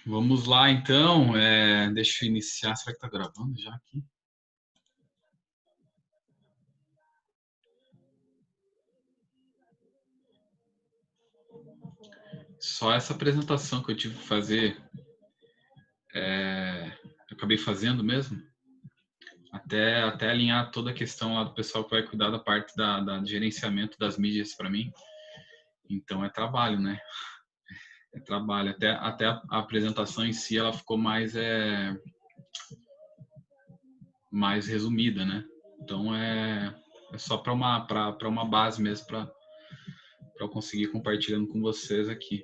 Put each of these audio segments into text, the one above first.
Vamos lá, então. Deixa eu iniciar. Será que tá gravando já aqui? Só essa apresentação que eu tive que fazer, eu acabei fazendo mesmo, até alinhar toda a questão lá do pessoal que vai cuidar da parte da gerenciamento das mídias para mim. Então é trabalho, né? É trabalho. Até a apresentação em si, ela ficou mais resumida, né? Então é só para uma base mesmo, para eu conseguir compartilhando com vocês aqui.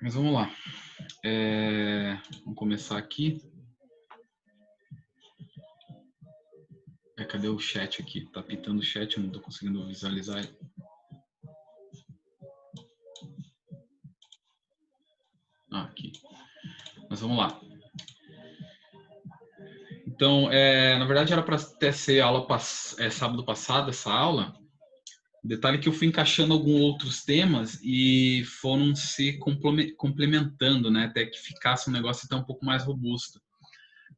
Mas vamos lá. Vamos começar aqui. Cadê o chat aqui? Tá pitando o chat, eu não tô conseguindo visualizar ele. Aqui. Mas vamos lá. Então, na verdade era para até ser aula sábado passado, essa aula. Detalhe que eu fui encaixando alguns outros temas e foram se complementando, né? Até que ficasse um negócio até um pouco mais robusto.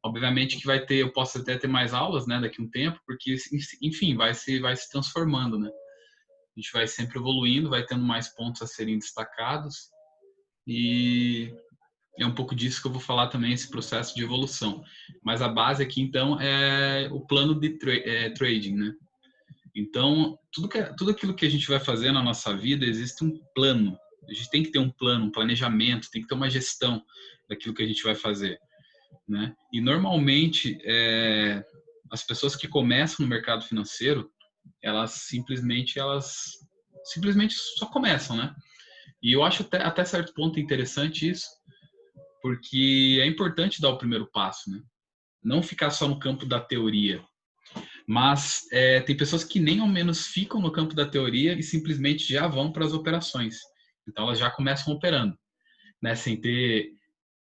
Obviamente que eu posso até ter mais aulas, né, daqui a um tempo, porque, enfim, vai se transformando, né? A gente vai sempre evoluindo, vai tendo mais pontos a serem destacados e é um pouco disso que eu vou falar também, esse processo de evolução. Mas a base aqui, então, é o plano de trading, né? Então, tudo aquilo que a gente vai fazer na nossa vida, existe um plano. A gente tem que ter um plano, um planejamento, tem que ter uma gestão daquilo que a gente vai fazer, né? E, normalmente, as pessoas que começam no mercado financeiro, elas simplesmente só começam, né? E eu acho até certo ponto interessante isso, porque é importante dar o primeiro passo, né? Não ficar só no campo da teoria. Mas tem pessoas que nem ao menos ficam no campo da teoria e simplesmente já vão para as operações. Então elas já começam operando, né? Sem ter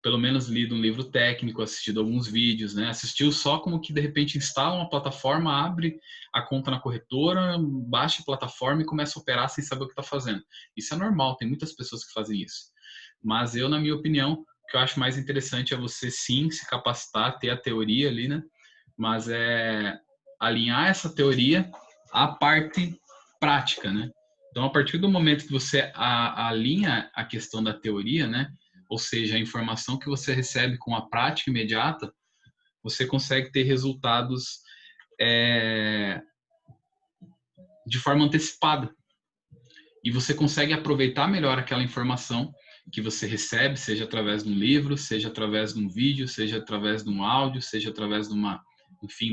pelo menos lido um livro técnico, assistido alguns vídeos, né? Assistiu só como que de repente instala uma plataforma, abre a conta na corretora, baixa a plataforma e começa a operar sem saber o que está fazendo. Isso é normal, tem muitas pessoas que fazem isso. Mas eu, na minha opinião, o que eu acho mais interessante é você sim se capacitar, ter a teoria ali, né? Mas alinhar essa teoria à parte prática, né? Então, a partir do momento que você alinha a questão da teoria, né? Ou seja, a informação que você recebe com a prática imediata, você consegue ter resultados de forma antecipada. E você consegue aproveitar melhor aquela informação que você recebe, seja através de um livro, seja através de um vídeo, seja através de um áudio, seja através de de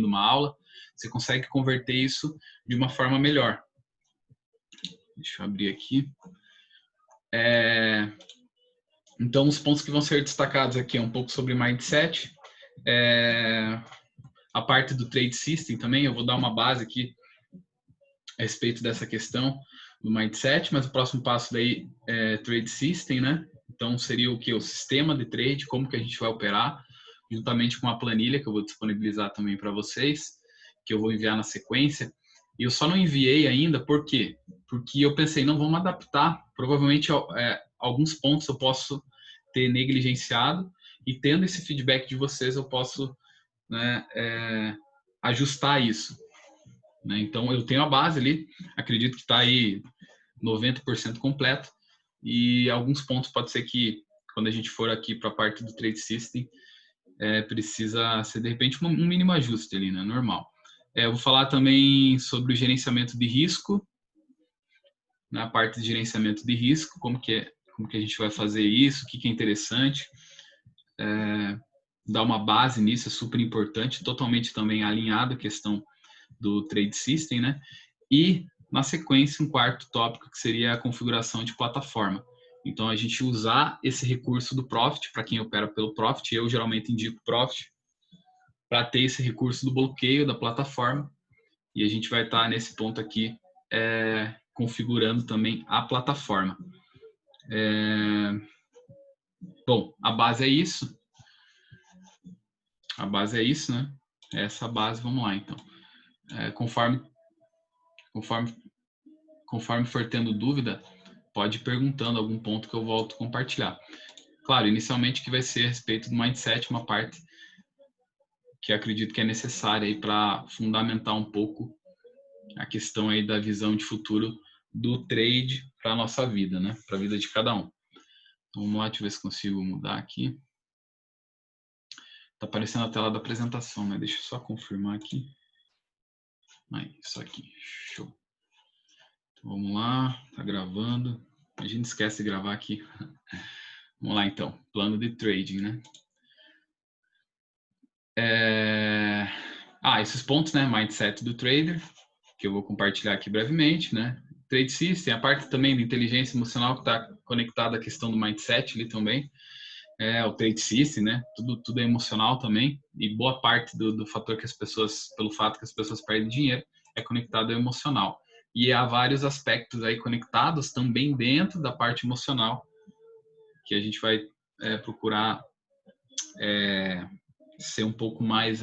uma aula. Você consegue converter isso de uma forma melhor. Deixa eu abrir aqui. Então, os pontos que vão ser destacados aqui é um pouco sobre mindset, a parte do trade system também. Eu vou dar uma base aqui a respeito dessa questão do mindset, mas o próximo passo daí é trade system, né? Então, seria o que? O sistema de trade, como que a gente vai operar, juntamente com a planilha que eu vou disponibilizar também para vocês, que eu vou enviar na sequência. E eu só não enviei ainda, por quê? Porque eu pensei, não, vamos adaptar. Provavelmente alguns pontos eu posso ter negligenciado e tendo esse feedback de vocês eu posso, né, ajustar isso, né? Então eu tenho a base ali, acredito que está aí 90% completo e alguns pontos pode ser que quando a gente for aqui para a parte do Trade System precisa ser de repente um mínimo ajuste ali, né? Normal. Eu vou falar também sobre o gerenciamento de risco, na parte de gerenciamento de risco, como que a gente vai fazer isso, o que é interessante, dar uma base nisso é super importante, totalmente também alinhado a questão do Trade System, né? E, na sequência, um quarto tópico que seria a configuração de plataforma. Então, a gente usar esse recurso do Profit, para quem opera pelo Profit, eu geralmente indico Profit, para ter esse recurso do bloqueio da plataforma. E a gente vai estar nesse ponto aqui, configurando também a plataforma. Bom, a base é isso. A base é isso, né? Essa base, vamos lá, então. Conforme for tendo dúvida, pode ir perguntando algum ponto que eu volto a compartilhar. Claro, inicialmente que vai ser a respeito do mindset, uma parte que eu acredito que é necessária aí para fundamentar um pouco a questão aí da visão de futuro do trade para a nossa vida, né? Para a vida de cada um. Então, vamos lá, deixa eu ver se consigo mudar aqui. Tá aparecendo a tela da apresentação, né? Deixa eu só confirmar aqui. Aí, isso aqui, show. Então, vamos lá, tá gravando. A gente esquece de gravar aqui. Vamos lá, então. Plano de trading, né? Esses pontos, né? Mindset do trader, que eu vou compartilhar aqui brevemente, né? Trade System, a parte também de inteligência emocional que está conectada à questão do mindset ali também. O Trade System, né? Tudo é emocional também. E boa parte do fator que as pessoas, pelo fato que as pessoas perdem dinheiro, é conectado ao emocional. E há vários aspectos aí conectados também dentro da parte emocional, que a gente vai procurar ser um pouco mais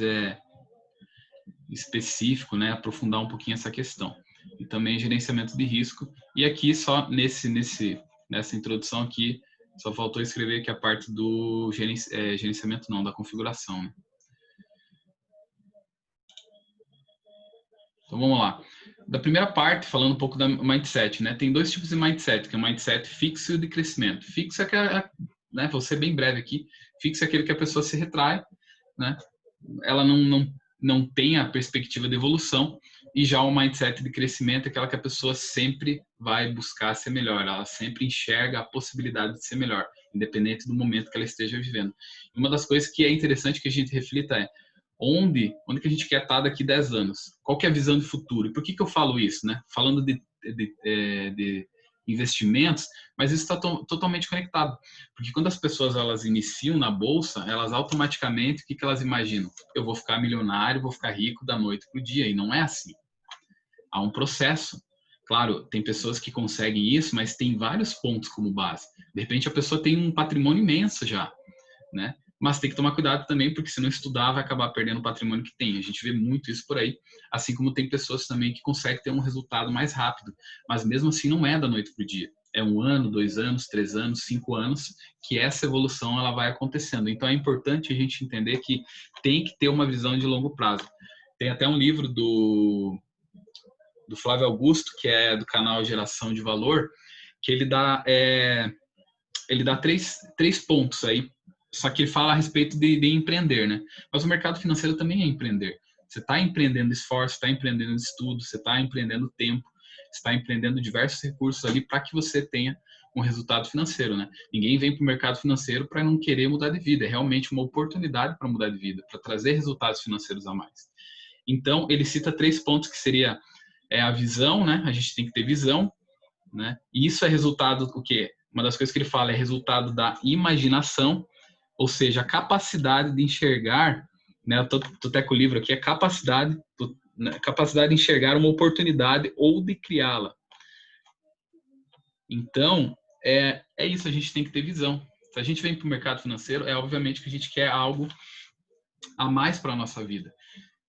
específico, né? Aprofundar um pouquinho essa questão. E também gerenciamento de risco. E aqui só nessa introdução aqui, só faltou escrever aqui a parte do gerenciamento, não, da configuração, né? Então vamos lá. Da primeira parte, falando um pouco da mindset, né? Tem dois tipos de mindset, que é o mindset fixo e o de crescimento. Fixo é né? Vou ser bem breve aqui. Fixo é aquele que a pessoa se retrai, né? Ela não tem a perspectiva de evolução, e já o mindset de crescimento é aquela que a pessoa sempre vai buscar ser melhor, ela sempre enxerga a possibilidade de ser melhor, independente do momento que ela esteja vivendo. Uma das coisas que é interessante que a gente reflita é onde que a gente quer estar daqui 10 anos? Qual que é a visão de futuro? E por que eu falo isso, né? Falando de investimentos, mas isso está totalmente conectado. Porque quando as pessoas elas iniciam na bolsa, elas automaticamente, o que elas imaginam? Eu vou ficar milionário, vou ficar rico da noite para o dia. E não é assim. Há um processo. Claro, tem pessoas que conseguem isso, mas tem vários pontos como base. De repente, a pessoa tem um patrimônio imenso já, né? Mas tem que tomar cuidado também, porque se não estudar, vai acabar perdendo o patrimônio que tem. A gente vê muito isso por aí, assim como tem pessoas também que conseguem ter um resultado mais rápido, mas mesmo assim não é da noite para o dia. É 1 ano, 2 anos, 3 anos, 5 anos que essa evolução ela vai acontecendo. Então é importante a gente entender que tem que ter uma visão de longo prazo. Tem até um livro do Flávio Augusto, que é do canal Geração de Valor, que ele dá três pontos aí. Só que ele fala a respeito de empreender, né? Mas o mercado financeiro também é empreender. Você está empreendendo esforço, está empreendendo estudo, você está empreendendo tempo, você está empreendendo diversos recursos ali para que você tenha um resultado financeiro, né? Ninguém vem para o mercado financeiro para não querer mudar de vida. É realmente uma oportunidade para mudar de vida, para trazer resultados financeiros a mais. Então, ele cita 3 pontos que seria a visão, né? A gente tem que ter visão, né? E isso é resultado do quê? Uma das coisas que ele fala é resultado da imaginação, ou seja, a capacidade de enxergar, né? Eu tô até com o livro aqui, a capacidade de enxergar uma oportunidade ou de criá-la. Então, é isso, a gente tem que ter visão. Se a gente vem para o mercado financeiro, é obviamente que a gente quer algo a mais para a nossa vida.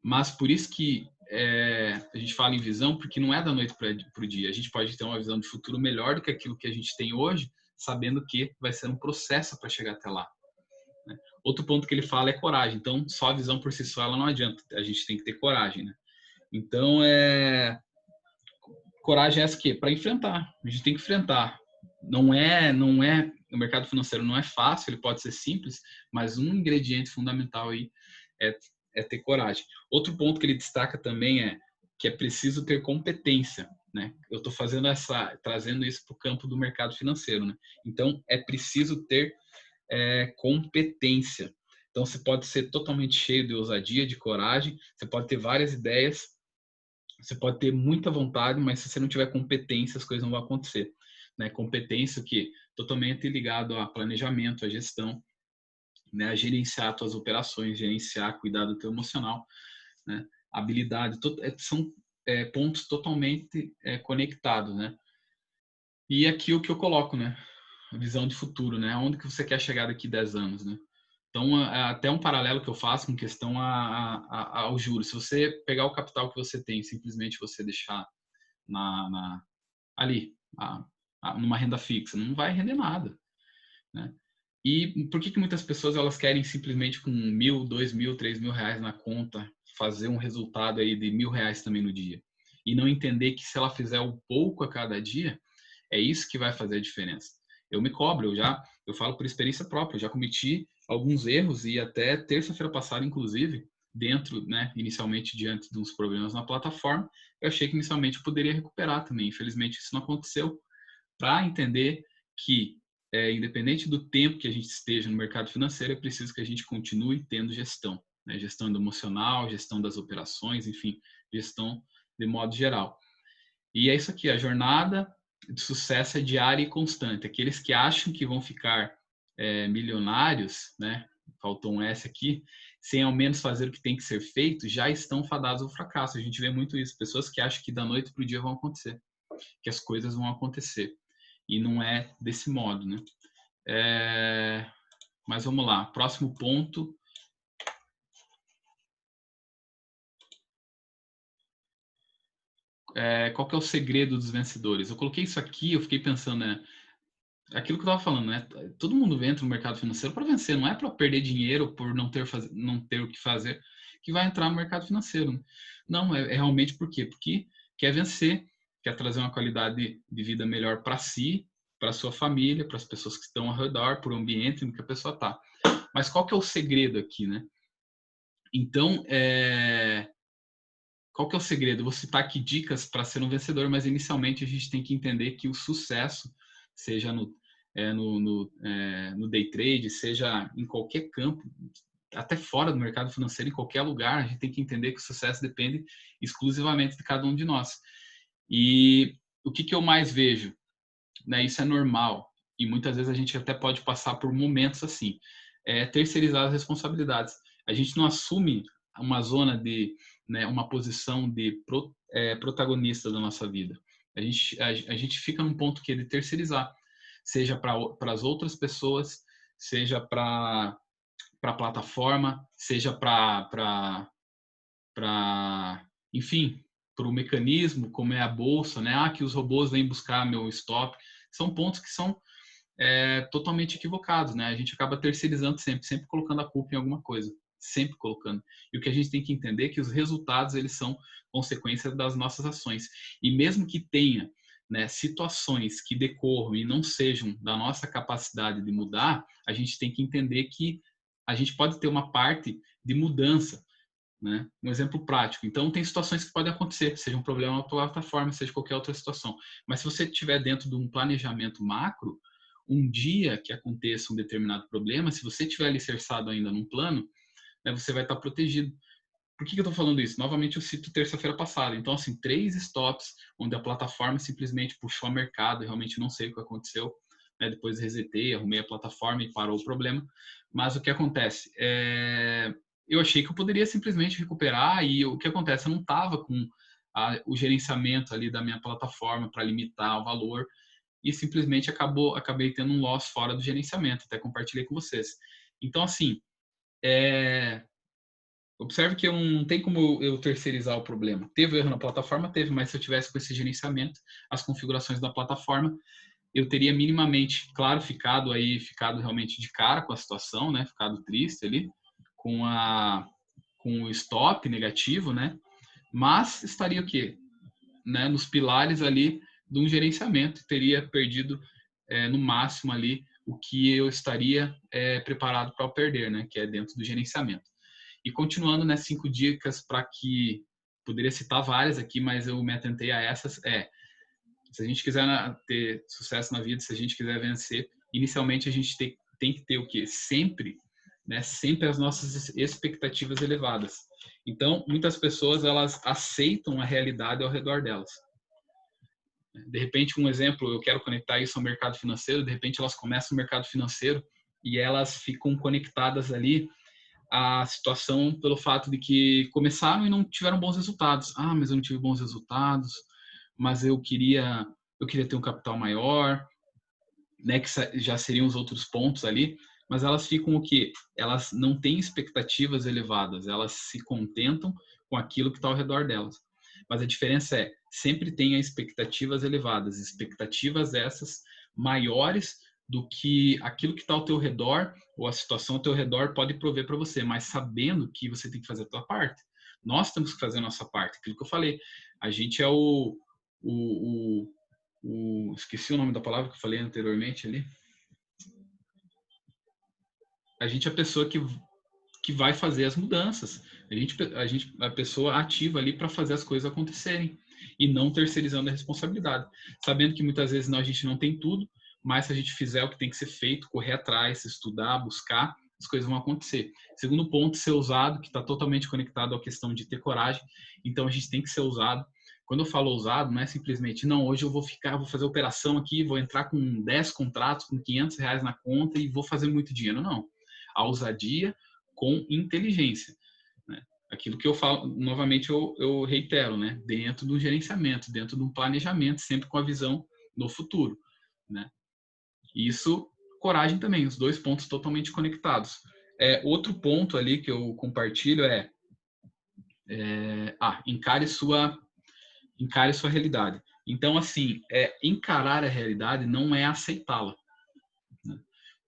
Mas por isso que a gente fala em visão, porque não é da noite para o dia. A gente pode ter uma visão de futuro melhor do que aquilo que a gente tem hoje, sabendo que vai ser um processo para chegar até lá. Né? Outro ponto que ele fala é coragem. Então, só a visão por si só ela não adianta. A gente tem que ter coragem. Né? Então, coragem é essa aqui, para enfrentar. A gente tem que enfrentar. Não é, o mercado financeiro não é fácil, ele pode ser simples, mas um ingrediente fundamental aí é ter coragem. Outro ponto que ele destaca também é que é preciso ter competência, né? Eu estou trazendo isso para o campo do mercado financeiro, né? Então é preciso ter competência. Então você pode ser totalmente cheio de ousadia, de coragem, você pode ter várias ideias, você pode ter muita vontade, mas se você não tiver competência, as coisas não vão acontecer. Né? Competência que totalmente ligado a planejamento, a gestão, né? A gerenciar as tuas operações, gerenciar, cuidar do teu emocional, né? Habilidade, são pontos totalmente conectados, né? E aqui o que eu coloco, né? A visão de futuro, né? Onde que você quer chegar daqui 10 anos, né? Então, até um paralelo que eu faço com questão ao juros. Se você pegar o capital que você tem, simplesmente você deixar ali, numa renda fixa? Não vai render nada, né? E por que muitas pessoas elas querem simplesmente com 1.000, 2.000, 3.000 reais na conta fazer um resultado aí de R$ 1.000 também no dia? E não entender que se ela fizer um pouco a cada dia, é isso que vai fazer a diferença. Eu me cobro, eu falo por experiência própria, eu já cometi alguns erros e até terça-feira passada, inclusive, dentro, né, inicialmente diante dos problemas na plataforma, eu achei que inicialmente eu poderia recuperar também. Infelizmente isso não aconteceu. Para entender que, independente do tempo que a gente esteja no mercado financeiro, é preciso que a gente continue tendo gestão, né? Gestão do emocional, gestão das operações, enfim, gestão de modo geral. E é isso aqui, a jornada de sucesso é diária e constante. Aqueles que acham que vão ficar milionários, né? Faltou um S aqui, sem ao menos fazer o que tem que ser feito, já estão fadados ao fracasso. A gente vê muito isso, pessoas que acham que da noite para o dia vão acontecer, que as coisas vão acontecer. E não é desse modo, né? Mas vamos lá, próximo ponto. Qual que é o segredo dos vencedores? Eu coloquei isso aqui, eu fiquei pensando, né? Aquilo que eu estava falando, né? Todo mundo entra no mercado financeiro para vencer, não é para perder dinheiro por não ter o que fazer que vai entrar no mercado financeiro. Né? Não, é realmente por quê? Porque quer vencer, quer trazer uma qualidade de vida melhor para si, para sua família, para as pessoas que estão ao redor, para o ambiente em que a pessoa está. Mas qual que é o segredo aqui, né? Então, qual que é o segredo? Vou citar aqui dicas para ser um vencedor, mas inicialmente a gente tem que entender que o sucesso, seja no day trade, seja em qualquer campo, até fora do mercado financeiro, em qualquer lugar, a gente tem que entender que o sucesso depende exclusivamente de cada um de nós. E o que eu mais vejo? Né, isso é normal. E muitas vezes a gente até pode passar por momentos assim. Terceirizar as responsabilidades. A gente não assume uma zona de, né, uma posição de protagonista da nossa vida. A gente fica num ponto que é de terceirizar, seja para as outras pessoas, seja para a plataforma, seja enfim, para o mecanismo, como é a bolsa, né? Que os robôs vêm buscar meu stop. São pontos que são totalmente equivocados, né? A gente acaba terceirizando sempre colocando a culpa em alguma coisa, sempre colocando. E o que a gente tem que entender é que os resultados eles são consequência das nossas ações. E mesmo que tenha, né, situações que decorram e não sejam da nossa capacidade de mudar, a gente tem que entender que a gente pode ter uma parte de mudança, né? Um exemplo prático. Então, tem situações que podem acontecer, seja um problema na plataforma, seja qualquer outra situação. Mas se você estiver dentro de um planejamento macro, um dia que aconteça um determinado problema, se você estiver alicerçado ainda num plano, né, você vai estar protegido. Por que eu estou falando isso? Novamente, eu cito terça-feira passada. Então, assim, 3 stops onde a plataforma simplesmente puxou o mercado, realmente não sei o que aconteceu. Né? Depois resetei, arrumei a plataforma e parou o problema. Mas o que acontece? Eu achei que eu poderia simplesmente recuperar e o que acontece? Eu não estava com o gerenciamento ali da minha plataforma para limitar o valor e simplesmente acabei tendo um loss fora do gerenciamento. Até compartilhei com vocês. Então, assim, observe que não tem como eu terceirizar o problema. Teve erro na plataforma? Teve, mas se eu tivesse com esse gerenciamento, as configurações da plataforma, eu teria minimamente, claro, ficado realmente de cara com a situação, né? Ficado triste ali, com o stop negativo, né? Mas estaria o quê? Né? Nos pilares ali de um gerenciamento, teria perdido no máximo ali o que eu estaria preparado para perder, né? Que é dentro do gerenciamento. E continuando, né, 5 dicas para que poderia citar várias aqui, mas eu me atentei a essas. Se a gente quiser ter sucesso na vida, se a gente quiser vencer, inicialmente a gente tem que ter o quê? Sempre, né, sempre as nossas expectativas elevadas. Então, muitas pessoas elas aceitam a realidade ao redor delas. De repente, um exemplo, eu quero conectar isso ao mercado financeiro, de repente elas começam no mercado financeiro e elas ficam conectadas ali a situação pelo fato de que começaram e não tiveram bons resultados. Ah, mas eu não tive bons resultados, mas eu queria ter um capital maior, né, que já seriam os outros pontos ali, mas elas ficam o quê? Elas não têm expectativas elevadas, elas se contentam com aquilo que está ao redor delas. Mas a diferença é, sempre tenha expectativas elevadas, expectativas essas maiores do que aquilo que está ao teu redor ou a situação ao teu redor pode prover para você, mas sabendo que você tem que fazer a tua parte. Nós temos que fazer a nossa parte, aquilo que eu falei. A gente é esqueci o nome da palavra que eu falei anteriormente ali. A gente é a pessoa que vai fazer as mudanças. A pessoa ativa ali para fazer as coisas acontecerem e não terceirizando a responsabilidade, sabendo que muitas vezes a gente não tem tudo, mas se a gente fizer o que tem que ser feito, correr atrás, estudar, buscar, as coisas vão acontecer. Segundo ponto, ser ousado, que está totalmente conectado à questão de ter coragem. Então a gente tem que ser ousado. Quando eu falo ousado, não é simplesmente, não, hoje eu vou fazer operação aqui, vou entrar com 10 contratos, com R$ 500 na conta e vou fazer muito dinheiro. Não. A ousadia com inteligência, né? Aquilo que eu falo, novamente eu reitero, né? Dentro do gerenciamento, dentro do planejamento, sempre com a visão no futuro, né? Isso, coragem também, os dois pontos totalmente conectados. Outro ponto ali que eu compartilho encare sua realidade. Então, assim, encarar a realidade não é aceitá-la, né?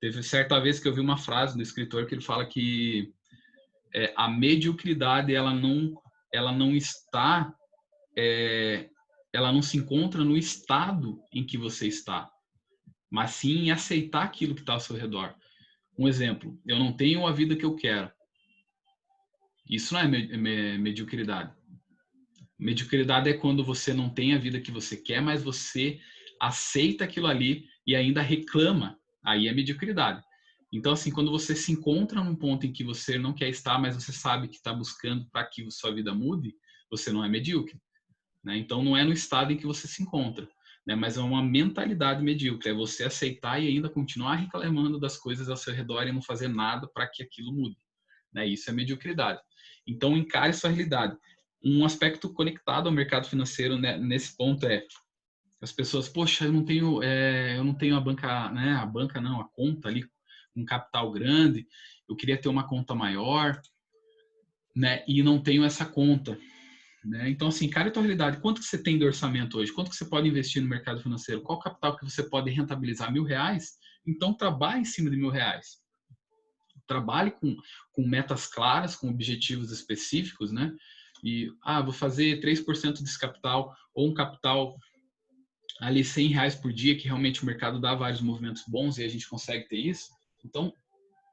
Teve certa vez que eu vi uma frase do escritor que ele fala que a mediocridade ela não está, ela não se encontra no estado em que você está, mas sim em aceitar aquilo que está ao seu redor. Um exemplo, eu não tenho a vida que eu quero. Isso não é mediocridade. Mediocridade é quando você não tem a vida que você quer, mas você aceita aquilo ali e ainda reclama. Aí é mediocridade. Então, assim, quando você se encontra num ponto em que você não quer estar, mas você sabe que está buscando para que sua vida mude, você não é medíocre, né? Então, não é no estado em que você se encontra, né? Mas é uma mentalidade medíocre. É você aceitar e ainda continuar reclamando das coisas ao seu redor e não fazer nada para que aquilo mude, né? Isso é mediocridade. Então, encare sua realidade. Um aspecto conectado ao mercado financeiro, né, nesse ponto as pessoas, poxa, eu não tenho a banca, né? A banca não, a conta ali, um capital grande, eu queria ter uma conta maior, né? E não tenho essa conta, né? Então, assim, cara, a tua realidade, quanto que você tem de orçamento hoje? Quanto que você pode investir no mercado financeiro? Qual capital que você pode rentabilizar? R$ 1.000? Então, trabalhe em cima de R$ 1.000. Trabalhe com metas claras, com objetivos específicos, né? E, vou fazer 3% desse capital, ou um capital ali R$ 100 por dia, que realmente o mercado dá vários movimentos bons e a gente consegue ter isso. Então,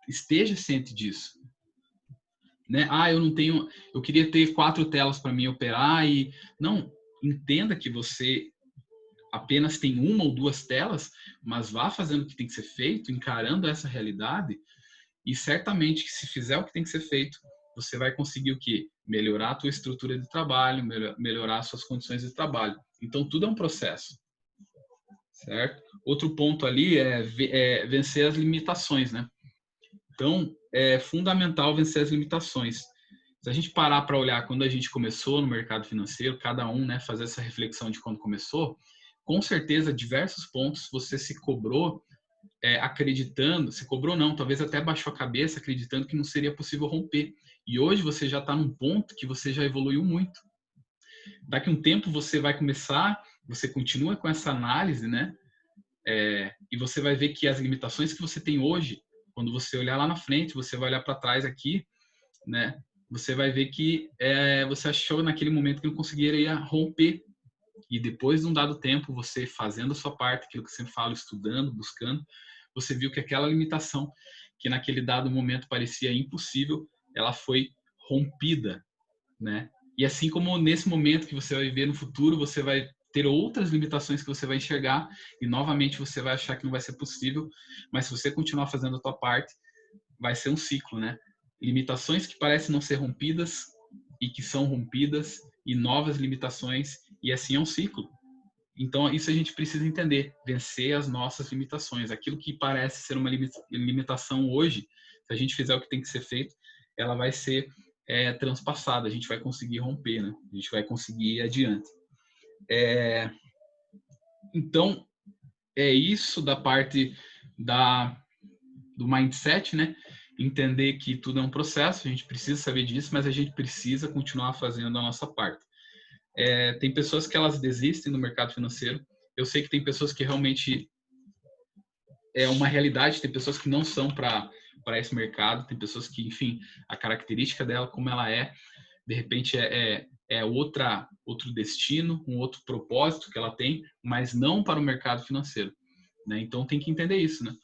esteja ciente disso, né? Eu queria ter 4 telas para mim operar e não, entenda que você apenas tem uma ou 2 telas, mas vá fazendo o que tem que ser feito, encarando essa realidade e certamente que se fizer o que tem que ser feito, você vai conseguir o quê? Melhorar a tua estrutura de trabalho, melhorar as suas condições de trabalho. Então, tudo é um processo, certo? Outro ponto ali é vencer as limitações, né? Então, é fundamental vencer as limitações. Se a gente parar para olhar quando a gente começou no mercado financeiro, cada um, né, fazer essa reflexão de quando começou, com certeza, diversos pontos você se cobrou acreditando, se cobrou não, talvez até baixou a cabeça acreditando que não seria possível romper. E hoje você já está num ponto que você já evoluiu muito. Daqui a um tempo você vai começar, você continua com essa análise, né? E você vai ver que as limitações que você tem hoje, quando você olhar lá na frente, você vai olhar para trás aqui, né? Você vai ver que você achou naquele momento que não conseguiria romper. E depois de um dado tempo, você fazendo a sua parte, aquilo que você fala, estudando, buscando, você viu que aquela limitação, que naquele dado momento parecia impossível, ela foi rompida, né? E assim como nesse momento que você vai viver no futuro, você vai ter outras limitações que você vai enxergar e novamente você vai achar que não vai ser possível, mas se você continuar fazendo a tua parte, vai ser um ciclo, né? Limitações que parecem não ser rompidas e que são rompidas e novas limitações e assim é um ciclo. Então, isso a gente precisa entender, vencer as nossas limitações. Aquilo que parece ser uma limitação hoje, se a gente fizer o que tem que ser feito, ela vai ser transpassada, a gente vai conseguir romper, né? A gente vai conseguir ir adiante. Então, é isso da parte do mindset, né? Entender que tudo é um processo, a gente precisa saber disso, mas a gente precisa continuar fazendo a nossa parte. Tem pessoas que elas desistem do mercado financeiro. Eu sei que tem pessoas que realmente é uma realidade, tem pessoas que não são para esse mercado, tem pessoas que, enfim, a característica dela, como ela é, de repente é outro destino, um outro propósito que ela tem, mas não para o mercado financeiro, né? Então tem que entender isso, né?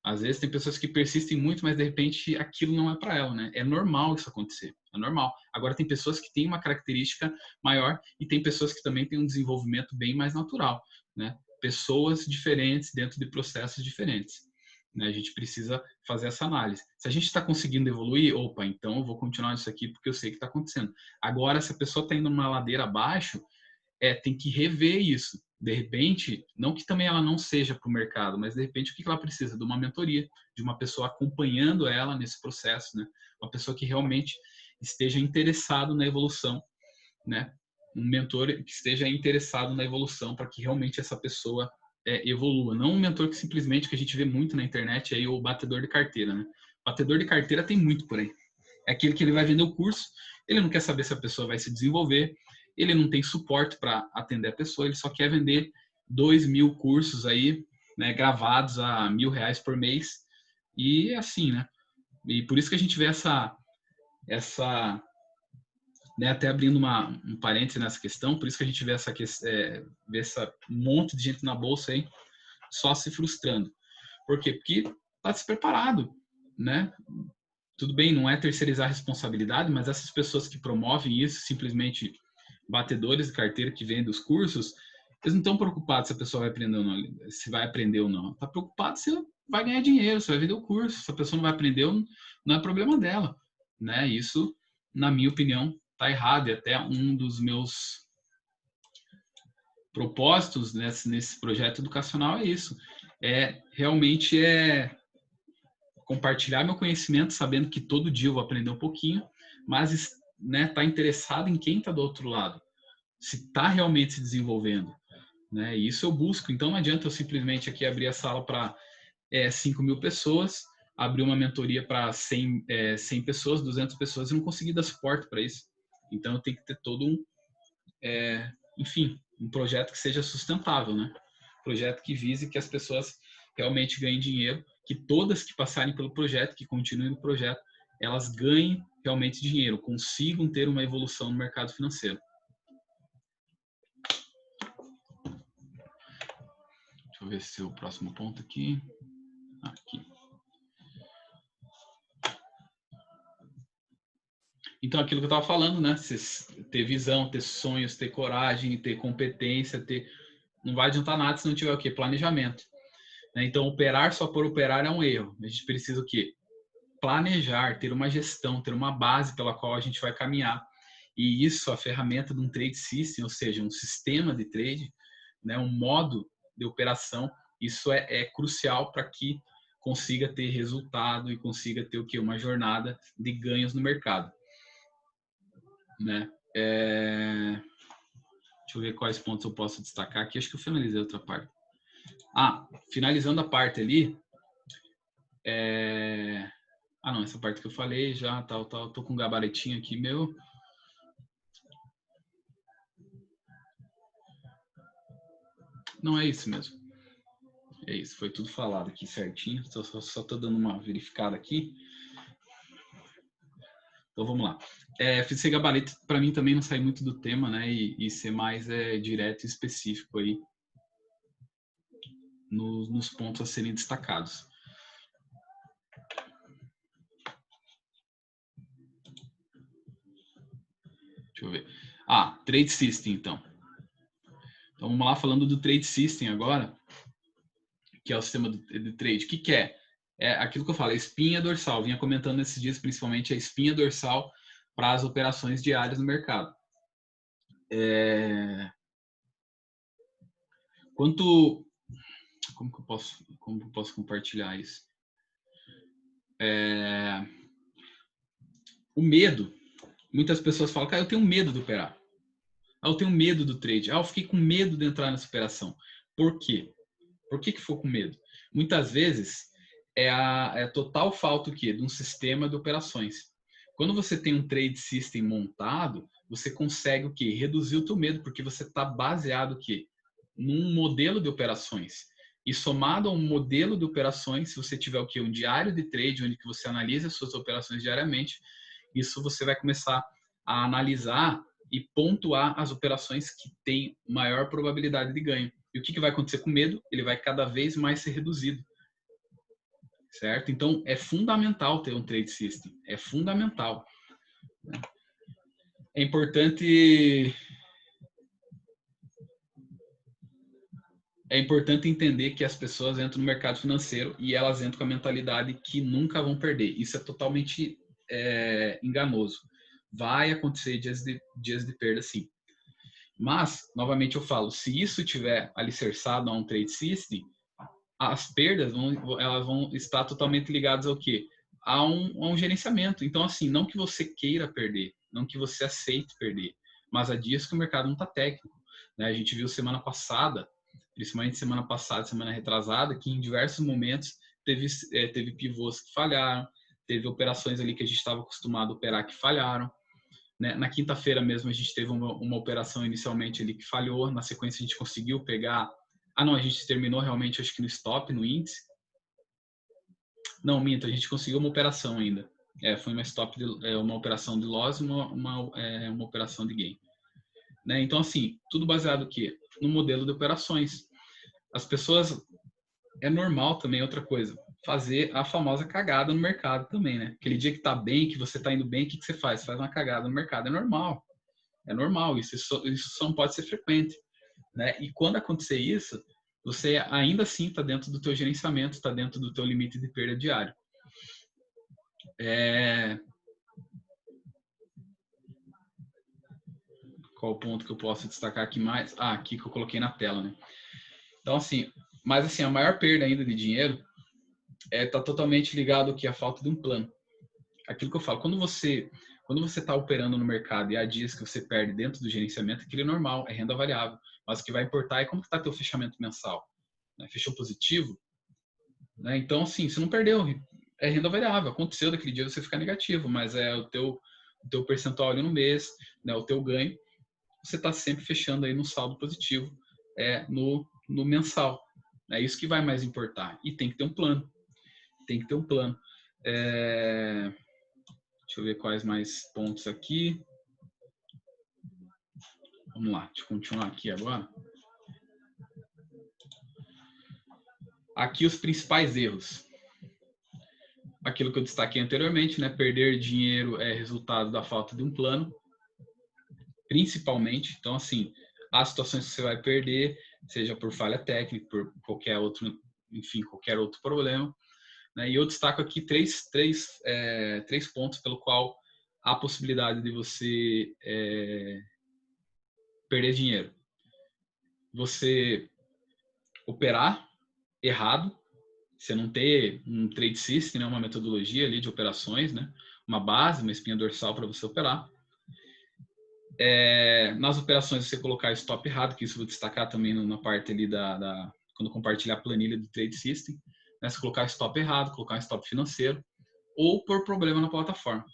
Às vezes tem pessoas que persistem muito, mas de repente aquilo não é para ela, né? É normal isso acontecer, é normal. Agora tem pessoas que têm uma característica maior e tem pessoas que também têm um desenvolvimento bem mais natural, né? Pessoas diferentes dentro de processos diferentes, né? A gente precisa fazer essa análise. Se a gente está conseguindo evoluir, opa, então eu vou continuar isso aqui porque eu sei que está acontecendo. Agora, se a pessoa está indo numa ladeira abaixo, tem que rever isso. De repente, não que também ela não seja para o mercado, mas de repente o que ela precisa? De uma mentoria, de uma pessoa acompanhando ela nesse processo, né? Uma pessoa que realmente esteja interessado na evolução, né? Um mentor que esteja interessado na evolução para que realmente essa pessoa evolua. Não um mentor que simplesmente, que a gente vê muito na internet, aí o batedor de carteira, né? Batedor de carteira tem muito por aí. É aquele que ele vai vender o curso, ele não quer saber se a pessoa vai se desenvolver, ele não tem suporte para atender a pessoa, ele só quer vender 2.000 cursos aí, né, gravados a R$ 1.000 por mês, e é assim, né? E por isso que a gente vê essa né, até abrindo um parêntese nessa questão, por isso que a gente vê vê essa monte de gente na bolsa aí só se frustrando. Por quê? Porque está despreparado, né? Tudo bem, não é terceirizar a responsabilidade, mas essas pessoas que promovem isso, simplesmente batedores de carteira que vendem os cursos, eles não estão preocupados se a pessoa vai aprender ou não, se vai aprender ou não. Está preocupado se vai ganhar dinheiro, se vai vender o curso. Se a pessoa não vai aprender, não é problema dela, né? Isso, na minha opinião, está errado. E até um dos meus propósitos nesse projeto educacional é isso. Realmente compartilhar meu conhecimento, sabendo que todo dia eu vou aprender um pouquinho, mas né, tá interessado em quem está do outro lado, se está realmente se desenvolvendo, né? E isso eu busco. Então não adianta eu simplesmente aqui abrir a sala para 5.000 pessoas, abrir uma mentoria para 100 pessoas, 200 pessoas e não conseguir dar suporte para isso. Então eu tenho que ter todo enfim, um projeto que seja sustentável, né? Um projeto que vise que as pessoas realmente ganhem dinheiro, que todas que passarem pelo projeto, que continuem no projeto, elas ganhem realmente dinheiro, consigam ter uma evolução no mercado financeiro. Deixa eu ver se é o próximo ponto aqui. Aqui. Então, aquilo que eu estava falando, né? Ter visão, ter sonhos, ter coragem, ter competência, não vai adiantar nada se não tiver o quê? Planejamento. Então, operar só por operar é um erro. A gente precisa o quê? Planejar, ter uma gestão, ter uma base pela qual a gente vai caminhar. E isso, a ferramenta de um trade system, ou seja, um sistema de trade, né, um modo de operação, isso é crucial para que consiga ter resultado e consiga ter o quê? Uma jornada de ganhos no mercado. Né? Deixa eu ver quais pontos eu posso destacar aqui. Acho que eu finalizei outra parte. Finalizando a parte ali, não, essa parte que eu falei já, tal, tô com um gabaritinho aqui meu. Não é isso mesmo. É isso, foi tudo falado aqui certinho. Só tô dando uma verificada aqui. Então vamos lá. Ser gabarito para mim também não sai muito do tema, né? E ser mais direto e específico aí nos pontos a serem destacados. Deixa eu ver. Trade System, então. Então vamos lá, falando do Trade System agora, que é o sistema de trade. O que é? É aquilo que eu falo, a espinha dorsal. Vinha comentando nesses dias, principalmente, a espinha dorsal para as operações diárias no mercado. Como que eu posso compartilhar isso? O medo. Muitas pessoas falam, cara, eu tenho medo de operar. Eu tenho medo do trade. Eu fiquei com medo de entrar nessa operação. Por quê? Por que ficou com medo? Muitas vezes é a total falta de um sistema de operações. Quando você tem um trade system montado, você consegue o quê? Reduzir o teu medo, porque você está baseado o quê? Num modelo de operações. E somado a um modelo de operações, se você tiver o quê? Um diário de trade, onde que você analisa as suas operações diariamente, isso você vai começar a analisar e pontuar as operações que têm maior probabilidade de ganho. E o que vai acontecer com o medo? Ele vai cada vez mais ser reduzido. Certo? Então, é fundamental ter um trade system. É fundamental. É importante entender que as pessoas entram no mercado financeiro e elas entram com a mentalidade que nunca vão perder. Isso é totalmente enganoso. Vai acontecer dias de perda, sim. Mas, novamente eu falo, se isso tiver alicerçado a um trade system, as perdas elas vão estar totalmente ligadas ao quê? A um gerenciamento. Então, assim, não que você queira perder, não que você aceite perder, mas há dias que o mercado não está técnico. Né? A gente viu semana passada, principalmente semana passada, semana retrasada, que em diversos momentos teve pivôs que falharam, teve operações ali que a gente estava acostumado a operar que falharam. Né? Na quinta-feira mesmo a gente teve uma operação inicialmente ali que falhou, na sequência a gente conseguiu pegar. Ah, não, a gente terminou realmente, acho que no stop, no índice. Não, minto, a gente conseguiu uma operação ainda. Foi uma stop, uma operação de loss e uma operação de gain. Né? Então, assim, tudo baseado o quê? No modelo de operações. As pessoas, é normal também, outra coisa, fazer a famosa cagada no mercado também, né? Aquele dia que tá bem, que você tá indo bem, o que você faz? Faz uma cagada no mercado, é normal. É normal, isso só não pode ser frequente. Né? E quando acontecer isso, você ainda assim está dentro do teu gerenciamento, está dentro do teu limite de perda diário. Qual o ponto que eu posso destacar aqui mais? Aqui que eu coloquei na tela, né? Então, assim, mas assim, a maior perda ainda de dinheiro está totalmente ligado ao que? A falta de um plano. Aquilo que eu falo, quando você está operando no mercado e há dias que você perde dentro do gerenciamento, aquilo é normal, é renda variável. Mas o que vai importar é como está teu fechamento mensal. Né? Fechou positivo? Né? Então, assim, você não perdeu, é renda variável. Aconteceu daquele dia você ficar negativo, mas é o teu percentual ali no mês, né? O teu ganho, você está sempre fechando aí no saldo positivo, no mensal. É isso que vai mais importar. E tem que ter um plano. Tem que ter um plano. Deixa eu ver quais mais pontos aqui. Vamos lá, deixa eu continuar aqui agora. Aqui os principais erros. Aquilo que eu destaquei anteriormente, né? Perder dinheiro é resultado da falta de um plano, principalmente. Então, assim, as situações que você vai perder, seja por falha técnica, por qualquer outro, enfim, qualquer outro problema. Né? E eu destaco aqui três pontos pelo qual há possibilidade de você perder dinheiro. Você operar errado, você não ter um trade system, né, uma metodologia ali de operações, né, uma base, uma espinha dorsal para você operar. Nas operações você colocar stop errado, que isso eu vou destacar também na parte ali quando compartilhar a planilha do trade system, né, você colocar stop errado, colocar um stop financeiro, ou por problema na plataforma.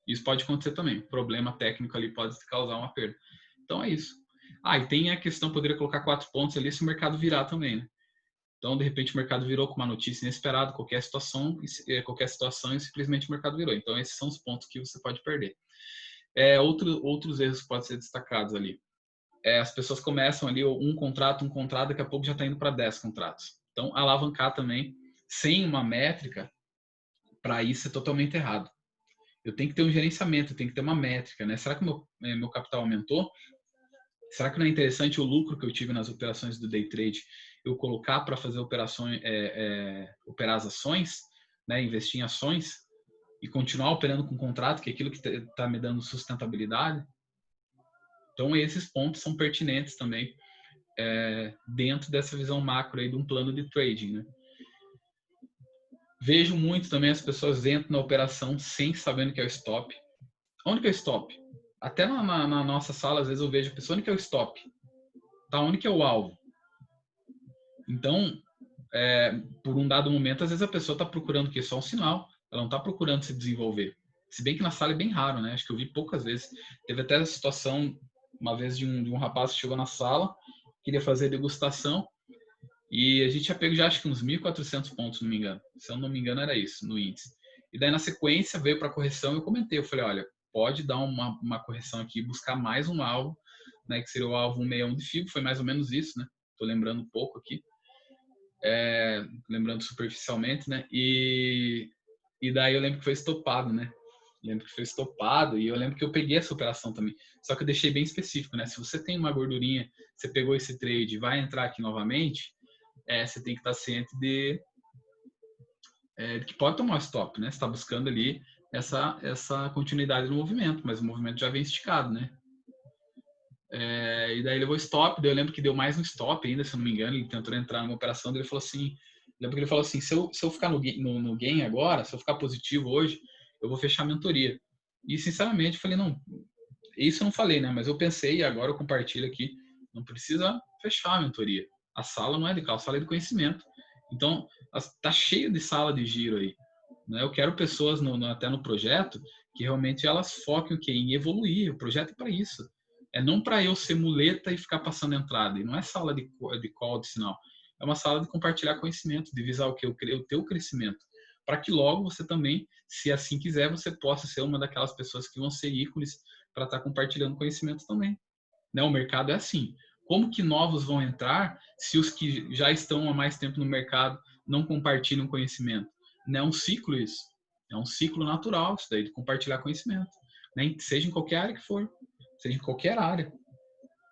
Isso pode acontecer também, problema técnico ali pode causar uma perda. Então é isso. E tem a questão, poderia colocar 4 pontos ali se o mercado virar também, né? Então, de repente, o mercado virou com uma notícia inesperada, qualquer situação e simplesmente o mercado virou. Então, esses são os pontos que você pode perder. Outros erros que podem ser destacados ali. As pessoas começam ali um contrato, daqui a pouco já está indo para 10 contratos. Então, alavancar também, sem uma métrica, para isso é totalmente errado. Eu tenho que ter um gerenciamento, eu tenho que ter uma métrica, né? Será que o meu capital aumentou? Será que não é interessante o lucro que eu tive nas operações do day trade eu colocar para fazer operações, operar as ações, né, investir em ações e continuar operando com contrato, que é aquilo que está me dando sustentabilidade? Então esses pontos são pertinentes também dentro dessa visão macro aí de um plano de trading, né? Vejo muito também as pessoas entram na operação sem sabendo o que é o stop. Onde que é o stop? Até na nossa sala, às vezes eu vejo a pessoa, onde que é o stop? Tá, onde que é o alvo? Então, por um dado momento, às vezes a pessoa está procurando o quê? Só um sinal. Ela não está procurando se desenvolver. Se bem que na sala é bem raro, né? Acho que eu vi poucas vezes. Teve até a situação, uma vez, de um rapaz que chegou na sala, queria fazer degustação, e a gente tinha pego já acho que uns 1.400 pontos, se não me engano. Se eu não me engano, era isso, no índice. E daí, na sequência, veio para correção e eu comentei. Eu falei, olha, pode dar uma correção aqui, buscar mais um alvo, né, que seria o alvo 161 de FIBO, foi mais ou menos isso, né? Tô lembrando um pouco aqui. Lembrando superficialmente, né? E daí eu lembro que foi estopado, né? Lembro que foi estopado e eu lembro que eu peguei essa operação também. Só que eu deixei bem específico, né? Se você tem uma gordurinha, você pegou esse trade e vai entrar aqui novamente, você tem que estar ciente de que pode tomar stop, né? Você está buscando ali essa continuidade do movimento, mas o movimento já vem esticado, né? E daí levou stop, daí eu lembro que deu mais um stop ainda, se eu não me engano, ele tentou entrar numa operação, daí ele falou assim, lembro que ele falou assim, se eu ficar no gain agora, se eu ficar positivo hoje, eu vou fechar a mentoria. E sinceramente eu falei, não, isso eu não falei, né? Mas eu pensei, e agora eu compartilho aqui, não precisa fechar a mentoria. A sala não é de cálculo, a sala é de conhecimento. Então, tá cheio de sala de giro aí. Né? Eu quero pessoas até no projeto que realmente elas foquem o quê? Em evoluir. O projeto é para isso. É não para eu ser muleta e ficar passando entrada. E não é sala de call de sinal. É uma sala de compartilhar conhecimento, de visar o teu crescimento. Para que logo você também, se assim quiser, você possa ser uma daquelas pessoas que vão ser ícones para estar compartilhando conhecimento também. Né? O mercado é assim. Como que novos vão entrar se os que já estão há mais tempo no mercado não compartilham conhecimento? Não é um ciclo isso. É um ciclo natural isso daí, de compartilhar conhecimento. Né? Seja em qualquer área que for. Seja em qualquer área.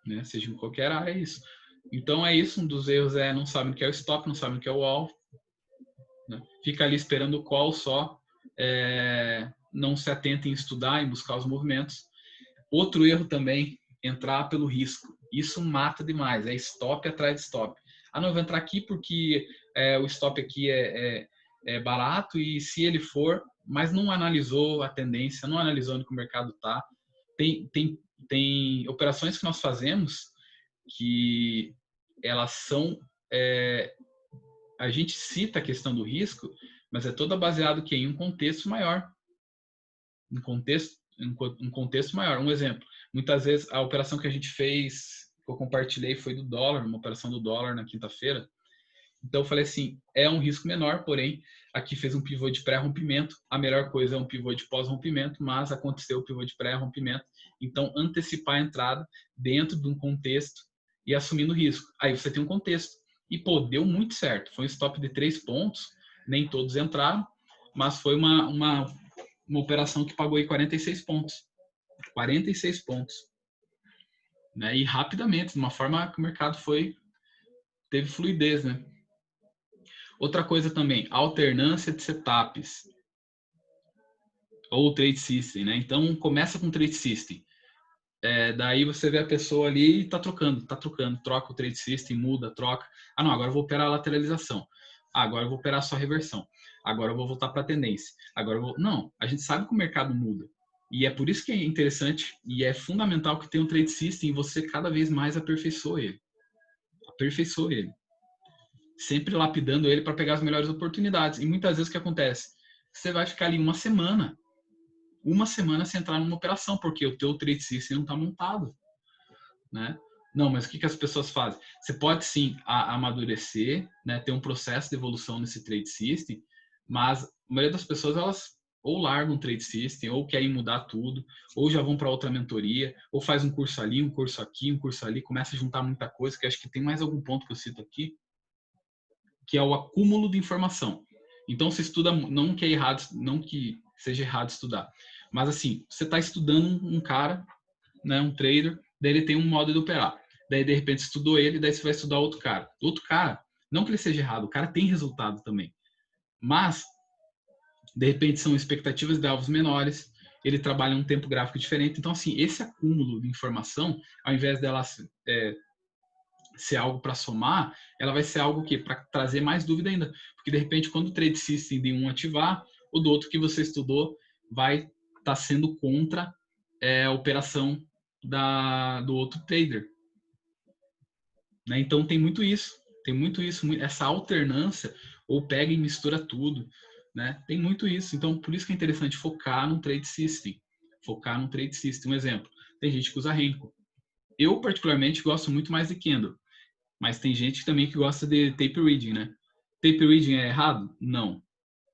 Né? Seja em qualquer área, é isso. Então é isso, um dos erros é não sabem o que é o stop, não sabem o que é o alvo. Né? Fica ali esperando o call só, não se atenta em estudar, em buscar os movimentos. Outro erro também, entrar pelo risco. Isso mata demais, é stop atrás de stop. Ah, não, eu vou entrar aqui porque o stop aqui é barato e se ele for, mas não analisou a tendência, não analisou onde que o mercado está. Tem operações que nós fazemos que elas são... a gente cita a questão do risco, mas é toda baseado em um contexto maior. Um contexto maior. Um exemplo, muitas vezes a operação que a gente fez, que eu compartilhei, foi do dólar, uma operação do dólar na quinta-feira. Então eu falei assim, é um risco menor, porém, aqui fez um pivô de pré-rompimento. A melhor coisa é um pivô de pós-rompimento, mas aconteceu o pivô de pré-rompimento. Então, antecipar a entrada dentro de um contexto e assumindo risco. Aí você tem um contexto. E, pô, deu muito certo. Foi um stop de 3 pontos, nem todos entraram, mas foi uma operação que pagou aí 46 pontos. 46 pontos. Né? E rapidamente, de uma forma que o mercado teve fluidez, né? Outra coisa também, alternância de setups ou trade system, né? Então começa com trade system. Daí você vê a pessoa ali e tá trocando, troca o trade system, muda, troca. Ah, não, agora eu vou operar a lateralização. Ah, agora eu vou operar só a reversão. Agora eu vou voltar para a tendência. Não, a gente sabe que o mercado muda. E é por isso que é interessante e é fundamental que tenha um trade system e você cada vez mais aperfeiçoe ele. Aperfeiçoe ele. Sempre lapidando ele para pegar as melhores oportunidades. E muitas vezes o que acontece? Você vai ficar ali uma semana sem entrar numa operação, porque o teu trade system não está montado. Né? Não, mas o que as pessoas fazem? Você pode sim amadurecer, né, ter um processo de evolução nesse trade system, mas a maioria das pessoas elas ou largam o trade system, ou querem mudar tudo, ou já vão para outra mentoria, ou faz um curso ali, um curso aqui, um curso ali, começa a juntar muita coisa, que acho que tem mais algum ponto que eu cito aqui, que é o acúmulo de informação. Então você estuda, não que seja errado estudar, mas assim, você está estudando um cara, né, um trader, daí ele tem um modo de operar. Daí, de repente, estudou ele, daí você vai estudar outro cara. Outro cara, não que ele seja errado, o cara tem resultado também. Mas, de repente, são expectativas de alvos menores, ele trabalha um tempo gráfico diferente. Então, assim, esse acúmulo de informação, ao invés dela ser algo para somar, ela vai ser algo que para trazer mais dúvida ainda. Porque, de repente, quando o trade system de um ativar, o do outro que você estudou vai estar sendo contra a operação do outro trader. Né? Então tem muito isso, essa alternância, ou pega e mistura tudo. né? Tem muito isso. Então, por isso que é interessante focar num trade system. Focar num trade system. Um exemplo, tem gente que usa Renko. Eu, particularmente, gosto muito mais de Candle. Mas tem gente também que gosta de tape reading, né? Tape reading é errado? Não.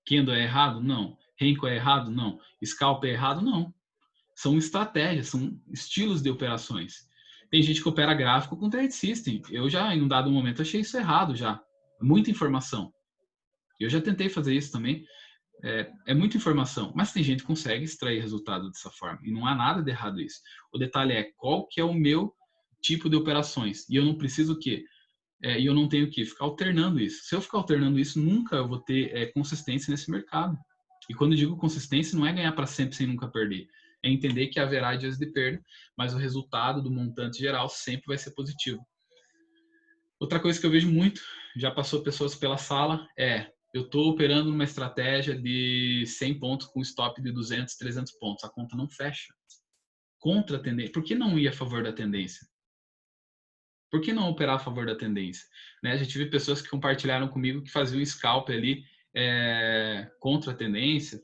Candle é errado? Não. Renko é errado? Não. Scalp é errado? Não. São estratégias, são estilos de operações. Tem gente que opera gráfico com trade system. Eu já, em um dado momento, achei isso errado já. Muita informação. Eu já tentei fazer isso também. É muita informação, mas tem gente que consegue extrair resultado dessa forma. E não há nada de errado isso. O detalhe é qual que é o meu tipo de operações. E eu não preciso o quê? E eu não tenho que ficar alternando isso. Se eu ficar alternando isso, nunca eu vou ter consistência nesse mercado. E quando eu digo consistência, não é ganhar para sempre sem nunca perder. É entender que haverá dias de perda, mas o resultado do montante geral sempre vai ser positivo. Outra coisa que eu vejo muito, já passou pessoas pela sala, eu estou operando numa estratégia de 100 pontos com stop de 200, 300 pontos. A conta não fecha. Contra a tendência. Por que não ir a favor da tendência? Por que não operar a favor da tendência? Né? Já tive pessoas que compartilharam comigo que faziam scalp ali contra a tendência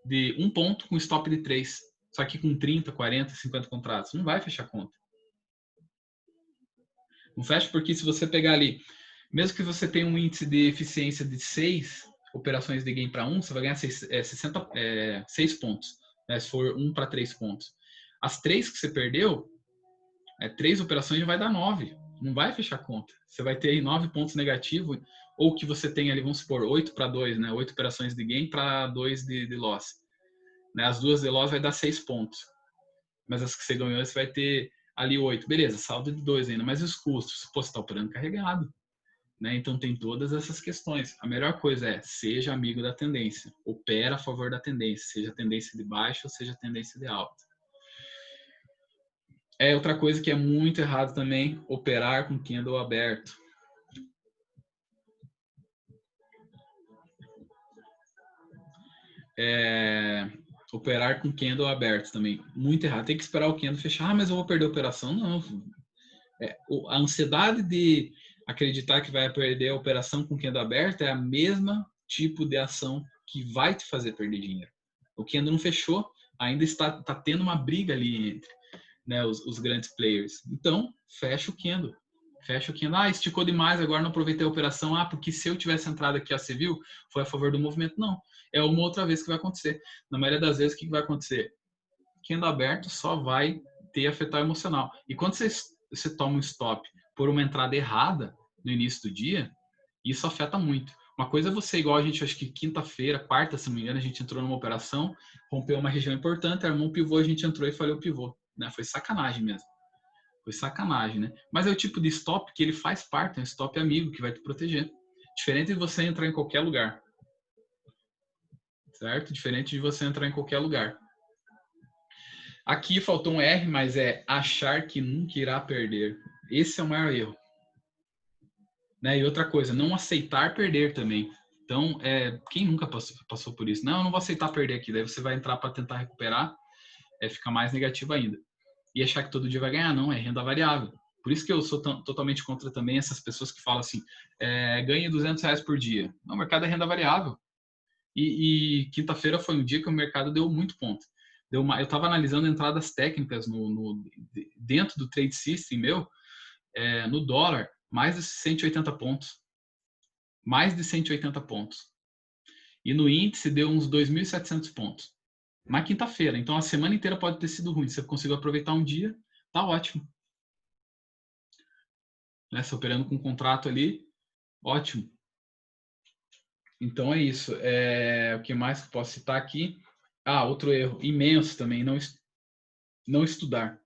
de 1 ponto com stop de 3. Só que com 30, 40, 50 contratos. Não vai fechar conta. Não fecha porque se você pegar ali, mesmo que você tenha um índice de eficiência de 6 operações de gain para 1, você vai ganhar 6 pontos. Né? Se for 1 para 3 pontos. As 3 que você perdeu, 3 operações já vai dar 9. Não vai fechar conta. Você vai ter aí 9 pontos negativos, ou que você tem ali, vamos supor, 8 para 2, né? 8 operações de gain para 2 de loss. Né? As duas de loss vai dar 6 pontos. Mas as que você ganhou, você vai ter ali 8. Beleza, saldo de 2 ainda. Mas os custos? Pô, você está operando carregado. Né? Então tem todas essas questões. A melhor coisa é, seja amigo da tendência. Opera a favor da tendência. Seja tendência de baixa ou seja tendência de alta. Outra coisa que é muito errado também, operar com candle aberto. Operar com candle aberto também, muito errado. Tem que esperar o candle fechar, mas eu vou perder a operação. Não. A ansiedade de acreditar que vai perder a operação com candle aberto é a mesma tipo de ação que vai te fazer perder dinheiro. O candle não fechou, ainda está tendo uma briga ali entre, né, os grandes players. Então, fecha o candle. Fecha o candle. Esticou demais, agora não aproveitei a operação. Porque se eu tivesse entrado aqui, você viu, foi a favor do movimento. Não. É uma outra vez que vai acontecer. Na maioria das vezes, o que vai acontecer? Candle aberto só vai ter afetar o emocional. E quando você toma um stop por uma entrada errada no início do dia, isso afeta muito. Uma coisa é você, igual a gente, acho que quinta-feira, quarta, se não me engano, a gente entrou numa operação, rompeu uma região importante, armou um pivô, a gente entrou e falhou o pivô. Né? Foi sacanagem mesmo. Foi sacanagem, né? Mas é o tipo de stop que ele faz parte, é um stop amigo que vai te proteger. Diferente de você entrar em qualquer lugar. Certo? Diferente de você entrar em qualquer lugar. Aqui faltou um R, mas é achar que nunca irá perder. Esse é o maior erro. Né? E outra coisa, não aceitar perder também. Então, quem nunca passou por isso? Não, eu não vou aceitar perder aqui. Daí você vai entrar para tentar recuperar, fica mais negativo ainda. E achar que todo dia vai ganhar, não, é renda variável. Por isso que eu sou totalmente contra também essas pessoas que falam assim, ganhe R$200 por dia. Não, o mercado é renda variável. E quinta-feira foi um dia que o mercado deu muito ponto. Eu estava analisando entradas técnicas dentro do trade system meu, no dólar, mais de 180 pontos. Mais de 180 pontos. E no índice deu uns 2.700 pontos. Na quinta-feira. Então a semana inteira pode ter sido ruim. Se você conseguiu aproveitar um dia, tá ótimo. Né? Se operando com um contrato ali, ótimo. Então é isso. O que mais que posso citar aqui? Outro erro imenso também, não estudar.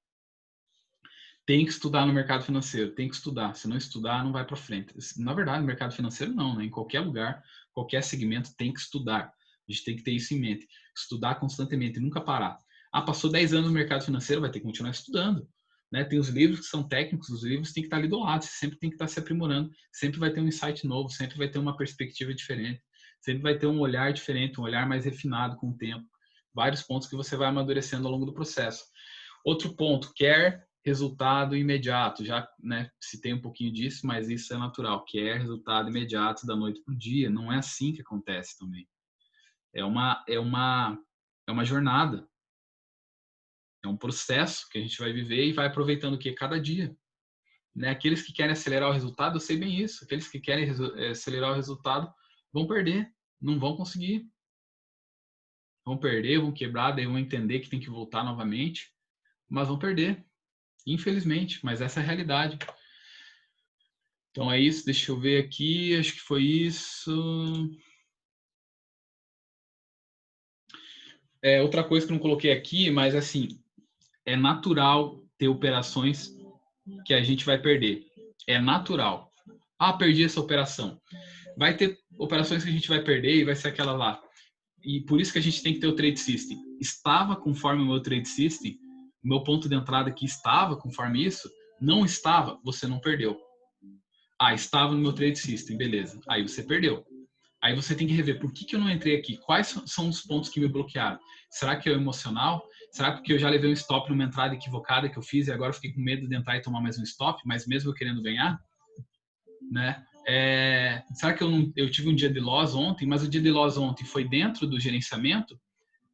Tem que estudar no mercado financeiro, tem que estudar. Se não estudar, não vai para frente. Na verdade, no mercado financeiro não, né? Em qualquer lugar, qualquer segmento tem que estudar. A gente tem que ter isso em mente. Estudar constantemente, nunca parar. Passou 10 anos no mercado financeiro, vai ter que continuar estudando. Né? Tem os livros que são técnicos, os livros têm que estar ali do lado, você sempre tem que estar se aprimorando, sempre vai ter um insight novo, sempre vai ter uma perspectiva diferente, sempre vai ter um olhar diferente, um olhar mais refinado com o tempo. Vários pontos que você vai amadurecendo ao longo do processo. Outro ponto, quer resultado imediato. Já, né, citei um pouquinho disso, mas isso é natural, que é resultado imediato da noite para o dia. Não é assim que acontece também. É uma jornada, é um processo que a gente vai viver e vai aproveitando o que cada dia. Né? Aqueles que querem acelerar o resultado, eu sei bem isso. Aqueles que querem acelerar o resultado vão perder, não vão conseguir. Vão perder, vão quebrar, daí vão entender que tem que voltar novamente, mas vão perder, infelizmente. Mas essa é a realidade. Então é isso, deixa eu ver aqui, acho que foi isso. Outra coisa que eu não coloquei aqui, mas assim, é natural ter operações que a gente vai perder. É natural. Ah, perdi essa operação. Vai ter operações que a gente vai perder e vai ser aquela lá. E por isso que a gente tem que ter o trade system. Estava conforme o meu trade system, o meu ponto de entrada aqui estava conforme isso, não estava, você não perdeu. Ah, estava no meu trade system, beleza. Aí você perdeu. Aí você tem que rever por que eu não entrei aqui? Quais são os pontos que me bloquearam? Será que é o emocional? Será porque eu já levei um stop numa entrada equivocada que eu fiz e agora eu fiquei com medo de entrar e tomar mais um stop, mas mesmo eu querendo ganhar? Né? Será que eu tive um dia de loss ontem, mas o dia de loss ontem foi dentro do gerenciamento?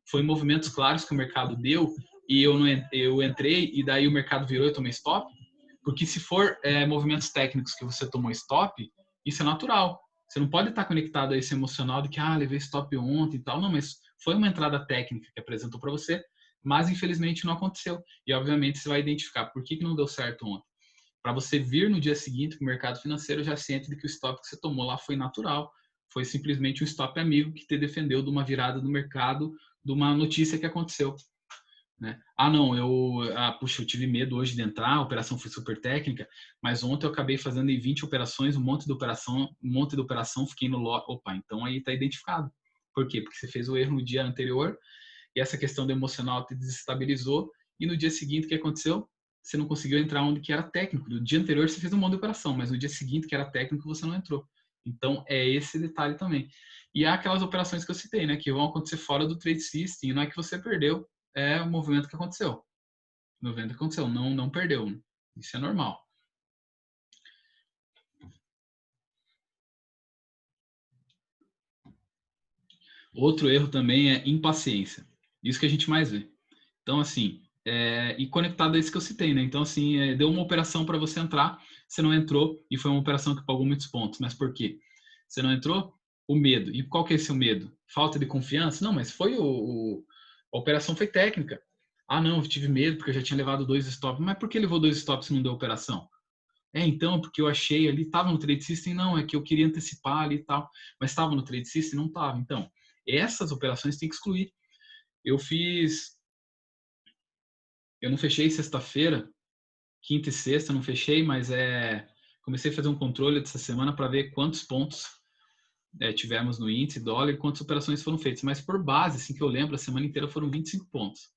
Foi movimentos claros que o mercado deu e eu entrei e daí o mercado virou e eu tomei stop? Porque se for movimentos técnicos que você tomou stop, isso é natural. Você não pode estar conectado a esse emocional de que, levei stop ontem e tal. Não, mas foi uma entrada técnica que apresentou para você, mas infelizmente não aconteceu. E obviamente você vai identificar por que não deu certo ontem. Para você vir no dia seguinte com o mercado financeiro já ciente de que o stop que você tomou lá foi natural. Foi simplesmente um stop amigo que te defendeu de uma virada do mercado, de uma notícia que aconteceu. Né? Puxa, eu tive medo hoje de entrar, a operação foi super técnica, mas ontem eu acabei fazendo em 20 operações, um monte de operação, fiquei no lote. Opa, então aí está identificado. Por quê? Porque você fez o erro no dia anterior e essa questão do emocional te desestabilizou e no dia seguinte o que aconteceu? Você não conseguiu entrar onde que era técnico. No dia anterior você fez um monte de operação, mas no dia seguinte que era técnico você não entrou. Então é esse detalhe também. E há aquelas operações que eu citei, né, que vão acontecer fora do trade system, não é que você perdeu, é o movimento que aconteceu. O movimento que aconteceu, não perdeu. Isso é normal. Outro erro também é impaciência. Isso que a gente mais vê. Então, assim, e conectado a isso que eu citei, né? Então, assim, deu uma operação para você entrar, você não entrou e foi uma operação que pagou muitos pontos. Mas por quê? Você não entrou? O medo. E qual que é esse medo? Falta de confiança? Não, mas foi a operação foi técnica. Ah, não, eu tive medo porque eu já tinha levado 2 stops. Mas por que levou 2 stops e não deu operação? Então, porque eu achei ali, estava no Trade System, não, é que eu queria antecipar ali e tal, mas estava no Trade System, não estava. Então, essas operações tem que excluir. Eu fiz, eu não fechei sexta-feira, quinta e sexta não fechei, mas comecei a fazer um controle dessa semana para ver quantos pontos tivemos no índice dólar e quantas operações foram feitas. Mas por base, assim que eu lembro, a semana inteira foram 25 pontos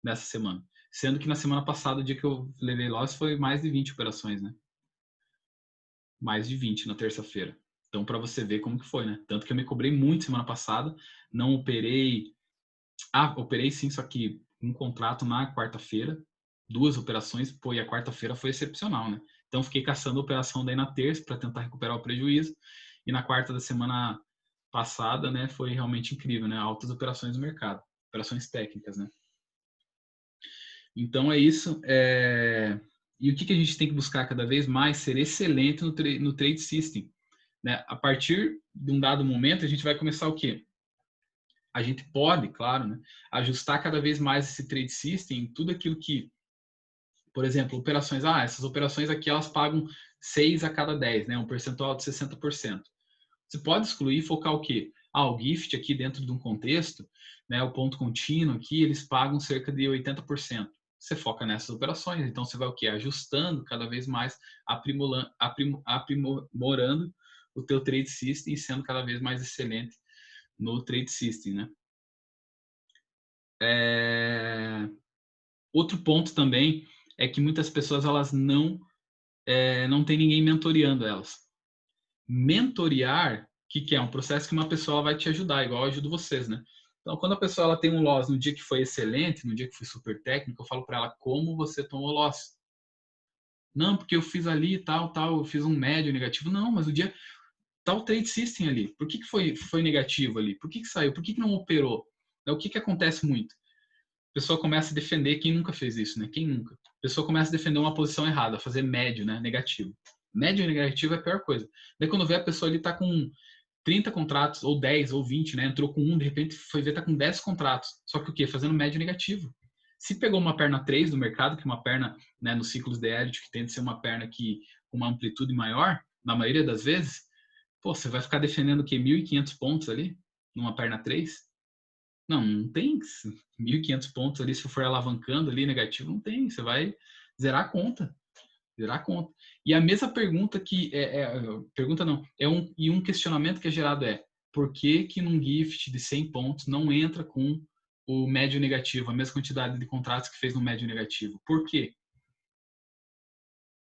nessa semana. Sendo que na semana passada, o dia que eu levei loss, foi mais de 20 operações, né? Mais de 20 na terça-feira. Então, para você ver como que foi, né? Tanto que eu me cobrei muito semana passada, não operei. Operei sim, só que um contrato na quarta-feira, 2 operações, pô, e a quarta-feira foi excepcional, né? Então, fiquei caçando a operação daí na terça para tentar recuperar o prejuízo, e na quarta da semana passada, né, foi realmente incrível, né? Altas operações no mercado, operações técnicas, né? Então, é isso. E o que a gente tem que buscar cada vez mais? Ser excelente no trade system. Né? A partir de um dado momento, a gente vai começar o quê? A gente pode, claro, né, ajustar cada vez mais esse trade system em tudo aquilo que, por exemplo, operações, essas operações aqui elas pagam 6 a cada 10, né, um percentual de 60%. Você pode excluir e focar o quê? O gift aqui dentro de um contexto, né, o ponto contínuo aqui, eles pagam cerca de 80%. Você foca nessas operações, então você vai o quê? Ajustando cada vez mais, aprimorando o teu trade system e sendo cada vez mais excelente no trade system, né? Outro ponto também é que muitas pessoas elas não tem ninguém mentoreando elas. Mentorear, o que é? Um processo que uma pessoa vai te ajudar, igual eu ajudo vocês, né? Então, quando a pessoa ela tem um loss no dia que foi excelente, no dia que foi super técnico, eu falo para ela como você tomou loss. Não, porque eu fiz ali tal, eu fiz um médio negativo. Não, mas o dia tal trade system ali, por que foi negativo ali? Por que saiu? Por que não operou? O que acontece muito? A pessoa começa a defender, quem nunca fez isso, né? Quem nunca? A pessoa começa a defender uma posição errada, fazer médio, né? Negativo. Médio negativo é a pior coisa. Daí quando vê a pessoa ali tá com 30 contratos, ou 10, ou 20, né? Entrou com um, de repente foi ver tá com 10 contratos. Só que o quê? Fazendo médio negativo. Se pegou uma perna 3 do mercado, que é uma perna, né, nos ciclos de Elliott, que tende a ser uma perna que com uma amplitude maior, na maioria das vezes, pô, você vai ficar defendendo o quê? 1.500 pontos ali, numa perna 3? Não, não tem 1.500 pontos ali, se for alavancando ali negativo, não tem. Você vai zerar a conta. Zerar a conta. E a mesma pergunta que pergunta não, um questionamento que é gerado é: por que que num gift de 100 pontos não entra com o médio negativo, a mesma quantidade de contratos que fez no médio negativo? Por quê?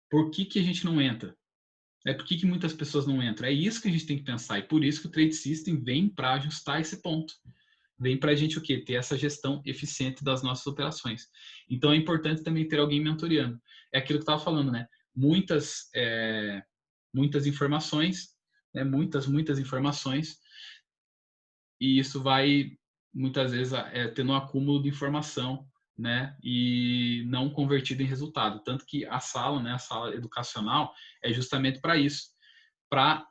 Por que que a gente não entra? Por que que muitas pessoas não entram? É isso que a gente tem que pensar, e por isso que o Trade System vem para ajustar esse ponto. Vem para a gente o quê? Ter essa gestão eficiente das nossas operações. Então é importante também ter alguém mentoreando. É aquilo que eu estava falando, né? Muitas informações, né? Muitas informações, e isso vai muitas vezes tendo um acúmulo de informação, né? E não convertido em resultado. Tanto que a sala, né? A sala educacional é justamente para isso, para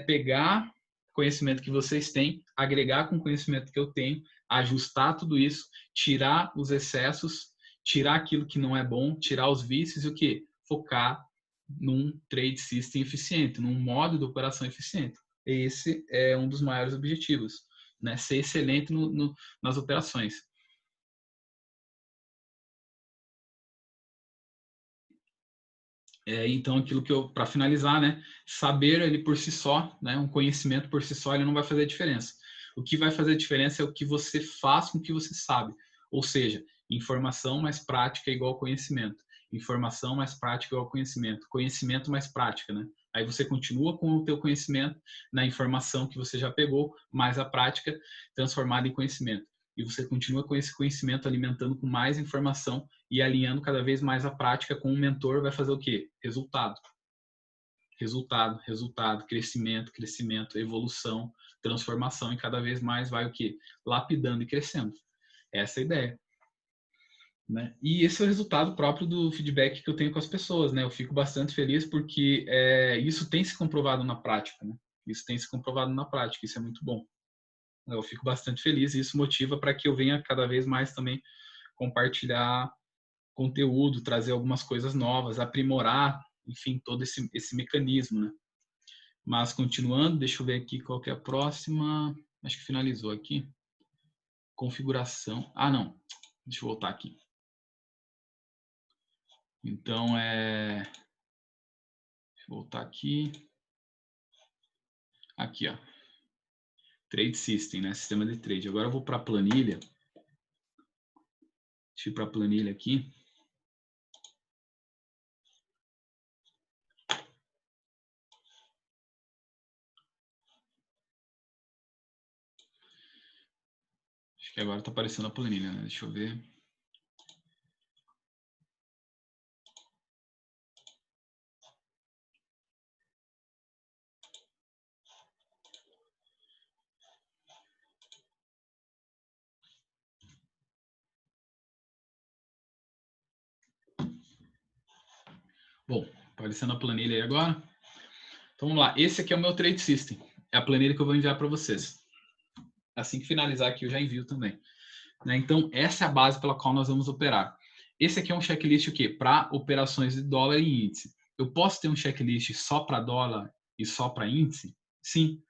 pegar conhecimento que vocês têm, agregar com o conhecimento que eu tenho, ajustar tudo isso, tirar os excessos, tirar aquilo que não é bom, tirar os vícios e o que? Focar num trade system eficiente, num modo de operação eficiente. Esse é um dos maiores objetivos, né? Ser excelente nas operações. Então, aquilo que para finalizar, né, saber ele por si só, né, um conhecimento por si só, ele não vai fazer a diferença. O que vai fazer a diferença é o que você faz com o que você sabe. Ou seja, informação mais prática é igual conhecimento. Informação mais prática é igual conhecimento. Conhecimento mais prática, né? Aí você continua com o teu conhecimento na informação que você já pegou, mais a prática transformada em conhecimento. E você continua com esse conhecimento alimentando com mais informação e alinhando cada vez mais a prática com o mentor, vai fazer o quê? Resultado. Resultado, resultado, crescimento, crescimento, evolução, transformação, e cada vez mais vai o quê? Lapidando e crescendo. Essa é a ideia. Né? E esse é o resultado próprio do feedback que eu tenho com as pessoas, né? Eu fico bastante feliz porque isso tem se comprovado na prática, né? Isso tem se comprovado na prática, isso é muito bom. Eu fico bastante feliz e isso motiva para que eu venha cada vez mais também compartilhar conteúdo, trazer algumas coisas novas, aprimorar, enfim, todo esse mecanismo, né? Mas continuando, deixa eu ver aqui qual que é a próxima. Acho que finalizou aqui. Configuração. Ah, não. Deixa eu voltar aqui. Então, deixa eu voltar aqui. Aqui, ó. Trade System, né? Sistema de trade. Agora eu vou para a planilha. Deixa eu ir para a planilha aqui. Acho que agora está aparecendo a planilha, né? Deixa eu ver. Bom, aparecendo a planilha aí agora. Então vamos lá. Esse aqui é o meu Trade System. É a planilha que eu vou enviar para vocês. Assim que finalizar aqui, eu já envio também. Né? Então, essa é a base pela qual nós vamos operar. Esse aqui é um checklist o quê? Para operações de dólar e índice. Eu posso ter um checklist só para dólar e só para índice? Sim,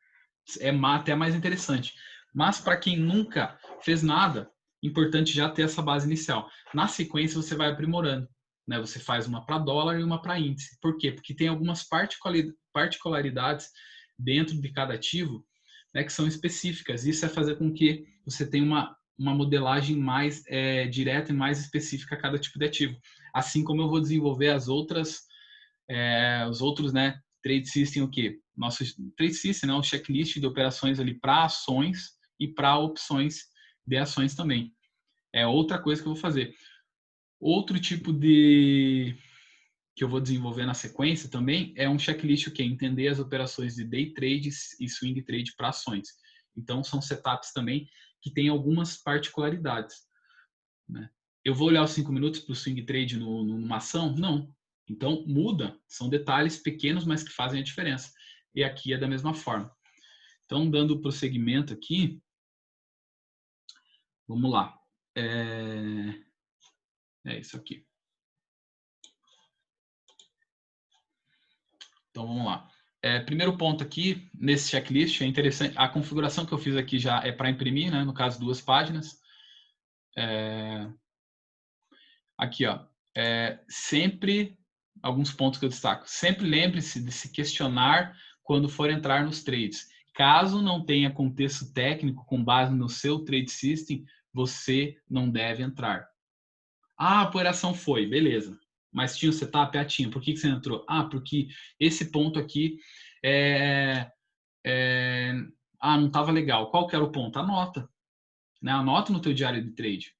é até mais interessante. Mas para quem nunca fez nada, importante já ter essa base inicial. Na sequência, você vai aprimorando. Né? Você faz uma para dólar e uma para índice. Por quê? Porque tem algumas particularidades dentro de cada ativo, né, que são específicas. Isso é fazer com que você tenha uma modelagem mais direta e mais específica a cada tipo de ativo. Assim como eu vou desenvolver os outros, né, trade system, o quê? Nosso trade system, né, um checklist de operações ali para ações e para opções de ações também. É outra coisa que eu vou fazer. Outro tipo de que eu vou desenvolver na sequência também, é um checklist que é entender as operações de day trade e swing trade para ações. Então, são setups também que têm algumas particularidades, né? Eu vou olhar os 5 minutos para o swing trade numa ação? Não. Então, muda. São detalhes pequenos, mas que fazem a diferença. E aqui é da mesma forma. Então, dando prosseguimento aqui, vamos lá. É isso aqui. Então, vamos lá. Primeiro ponto aqui, nesse checklist, é interessante. A configuração que eu fiz aqui já é para imprimir, né? No caso, 2 páginas. Aqui, ó. Sempre, alguns pontos que eu destaco. Sempre lembre-se de se questionar quando for entrar nos trades. Caso não tenha contexto técnico com base no seu trade system, você não deve entrar. Ah, a operação foi, beleza. Mas tinha o setup? Ah, tinha. Por que você entrou? Ah, porque esse ponto aqui não estava legal. Qual que era o ponto? Anota. Né? Anota no teu diário de trade.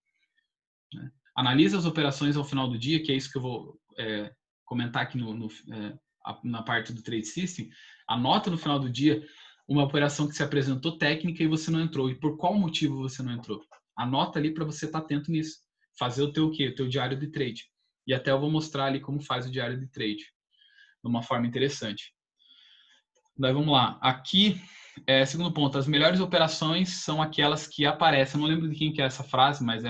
Né? Analisa as operações ao final do dia, que é isso que eu vou comentar aqui na parte do Trade System. Anota no final do dia uma operação que se apresentou técnica e você não entrou. E por qual motivo você não entrou? Anota ali para você estar atento nisso. Fazer o teu o quê? O teu diário de trade. E até eu vou mostrar ali como faz o diário de trade. De uma forma interessante. Daí vamos lá. Aqui, segundo ponto, as melhores operações são aquelas que aparecem. Eu não lembro de quem que é essa frase, mas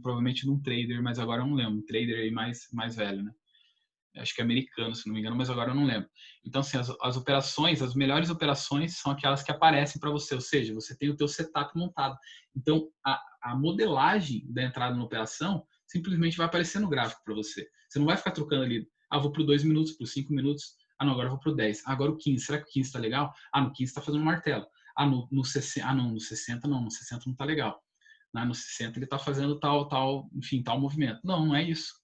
provavelmente de um trader, mas agora eu não lembro. Um trader aí mais velho, né? Acho que é americano, se não me engano, mas agora eu não lembro. Então, assim, as operações, as melhores operações são aquelas que aparecem para você, ou seja, você tem o teu setup montado. Então, a modelagem da entrada na operação simplesmente vai aparecer no gráfico para você. Você não vai ficar trocando ali, vou para 2 minutos, para 5 minutos, não, agora eu vou para o 10. Agora o 15, será que o 15 está legal? No 15 está fazendo um martelo. No 60, no 60 não, no 60 não está legal. No 60 ele está fazendo tal movimento. Não, não é isso.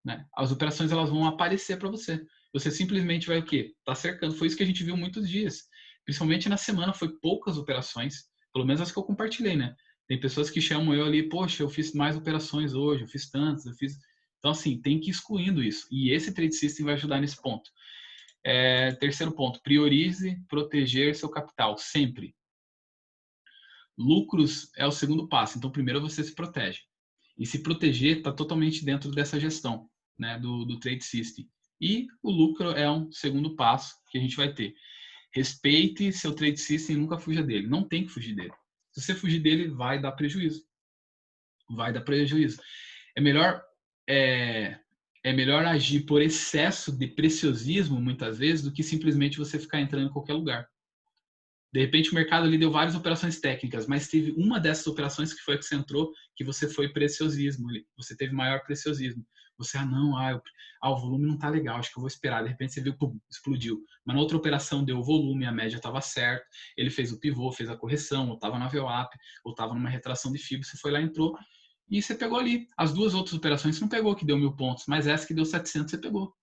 Né? As operações elas vão aparecer para você. Você simplesmente vai o quê? Tá cercando. Foi isso que a gente viu muitos dias. Principalmente na semana, foi poucas operações, pelo menos as que eu compartilhei, né? Tem pessoas que chamam eu ali, poxa, eu fiz mais operações hoje, eu fiz tantas, eu fiz... Então, assim, tem que ir excluindo isso. E esse Trade System vai ajudar nesse ponto. Terceiro ponto, priorize proteger seu capital, sempre. Lucros é o segundo passo. Então, primeiro você se protege. E se proteger está totalmente dentro dessa gestão, né, do Trade System. E o lucro é um segundo passo que a gente vai ter. Respeite seu Trade System e nunca fuja dele. Não tem que fugir dele. Se você fugir dele, vai dar prejuízo. Vai dar prejuízo. É melhor agir por excesso de preciosismo, muitas vezes, do que simplesmente você ficar entrando em qualquer lugar. De repente, o mercado ali deu várias operações técnicas, mas teve uma dessas operações que foi a que você entrou, que você foi preciosismo. Você teve maior preciosismo. Você, o volume não tá legal, acho que eu vou esperar. De repente, você viu, pum, explodiu. Mas na outra operação deu volume, a média estava certa, ele fez o pivô, fez a correção, ou estava na VWAP, ou estava numa retração de fibra, você foi lá, entrou, e você pegou ali. As duas outras operações você não pegou, que deu 1000 pontos, mas essa que deu 700 você pegou.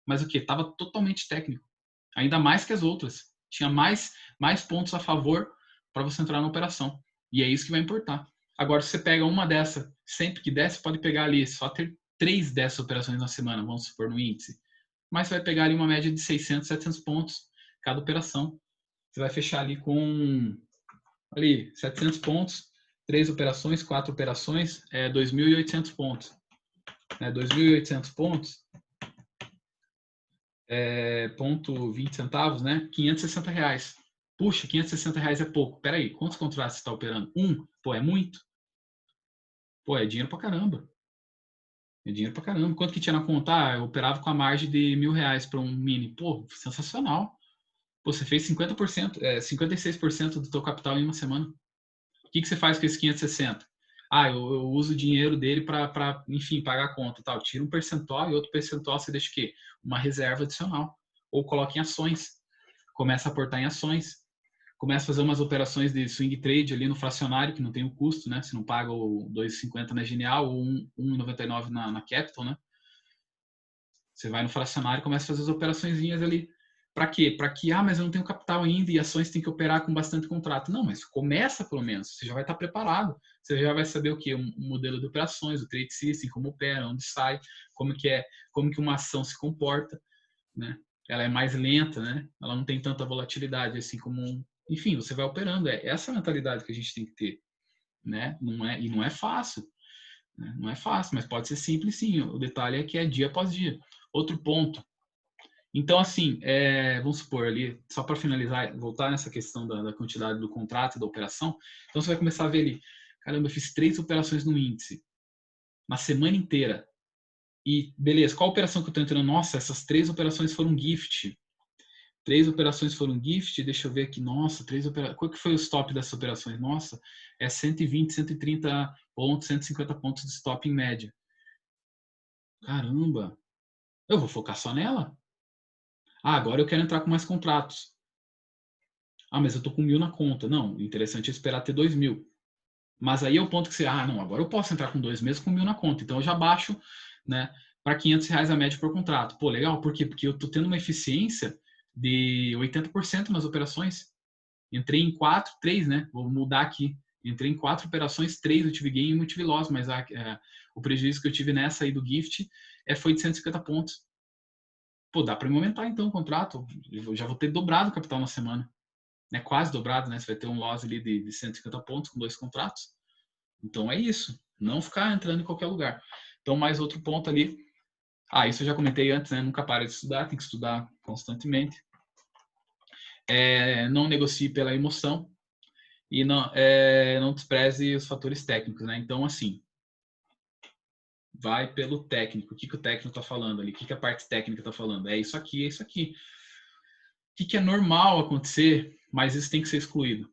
Mas o que? Estava totalmente técnico. Ainda mais que as outras. Tinha mais pontos a favor para você entrar na operação. E é isso que vai importar. Agora, se você pega uma dessa, sempre que der, você pode pegar ali, só ter 3 dessas operações na semana, vamos supor, no índice. Mas você vai pegar ali uma média de 600, 700 pontos cada operação. Você vai fechar ali com 700 pontos, 3 operações, 4 operações, 2.800 pontos. 2.800 pontos, ponto 20 centavos, né? R$560. Puxa, R$560 é pouco. Peraí, quantos contratos você está operando? Pô, é muito. Pô, é dinheiro pra caramba. É dinheiro pra caramba. Quanto que tinha na conta? Eu operava com a margem de R$1.000 para um mini. Pô, sensacional. Pô, você fez 50%, 56% do teu capital em uma semana. O que você faz com esses 560? Eu uso o dinheiro dele para, enfim, pagar a conta. Tal. Tira um percentual e outro percentual você deixa o quê? Uma reserva adicional. Ou coloca em ações. Começa a aportar em ações. Começa a fazer umas operações de swing trade ali no fracionário, que não tem o custo, né? Você não paga o 2,50 na Genial ou 1,99 na Capital, né? Você vai no fracionário e começa a fazer as operaçõezinhas ali Para quê? Para que, mas eu não tenho capital ainda e ações tem que operar com bastante contrato. Não, mas começa pelo menos, você já vai estar preparado. Você já vai saber o quê? Um modelo de operações, o trade system, como opera, onde sai, como que uma ação se comporta, né? Ela é mais lenta, né? Ela não tem tanta volatilidade, assim como, enfim, você vai operando. É essa mentalidade que a gente tem que ter, né? Não é fácil, né? Não é fácil, mas pode ser simples, sim. O detalhe é que é dia após dia. Outro ponto. Então, assim, vamos supor ali, só para finalizar, voltar nessa questão da quantidade do contrato, da operação. Então, você vai começar a ver ali, caramba, eu fiz 3 operações no índice, na semana inteira. E, beleza, qual operação que eu estou entrando? Nossa, essas 3 operações foram gift. 3 operações foram gift, deixa eu ver aqui, nossa, 3 operações. Qual que foi o stop dessas operações? Nossa, é 120, 130 pontos, 150 pontos de stop em média. Caramba, eu vou focar só nela? Agora eu quero entrar com mais contratos. Mas eu tô com 1.000 na conta. Não, o interessante é esperar ter 2.000. Mas aí é o ponto que você, não, agora eu posso entrar com 2 meses com 1.000 na conta. Então eu já baixo, né, para R$ 500 a média por contrato. Pô, legal, por quê? Porque eu tô tendo uma eficiência de 80% nas operações. Entrei em 4, 3, né? Vou mudar aqui. Entrei em 4 operações, 3 eu tive ganho e 1 eu tive loss, mas o prejuízo que eu tive nessa aí do gift foi de 150 pontos. Pô, dá para me aumentar então o contrato. Eu já vou ter dobrado o capital na semana. Né, quase dobrado, né? Você vai ter um loss ali de 150 pontos com 2 contratos. Então é isso. Não ficar entrando em qualquer lugar. Então, mais outro ponto ali. Isso eu já comentei antes, né? Nunca para de estudar, tem que estudar constantemente. Não negocie pela emoção e não despreze os fatores técnicos, né? Então, assim, vai pelo técnico. O que o técnico está falando ali? O que a parte técnica está falando? É isso aqui, é isso aqui. O que é normal acontecer, mas isso tem que ser excluído.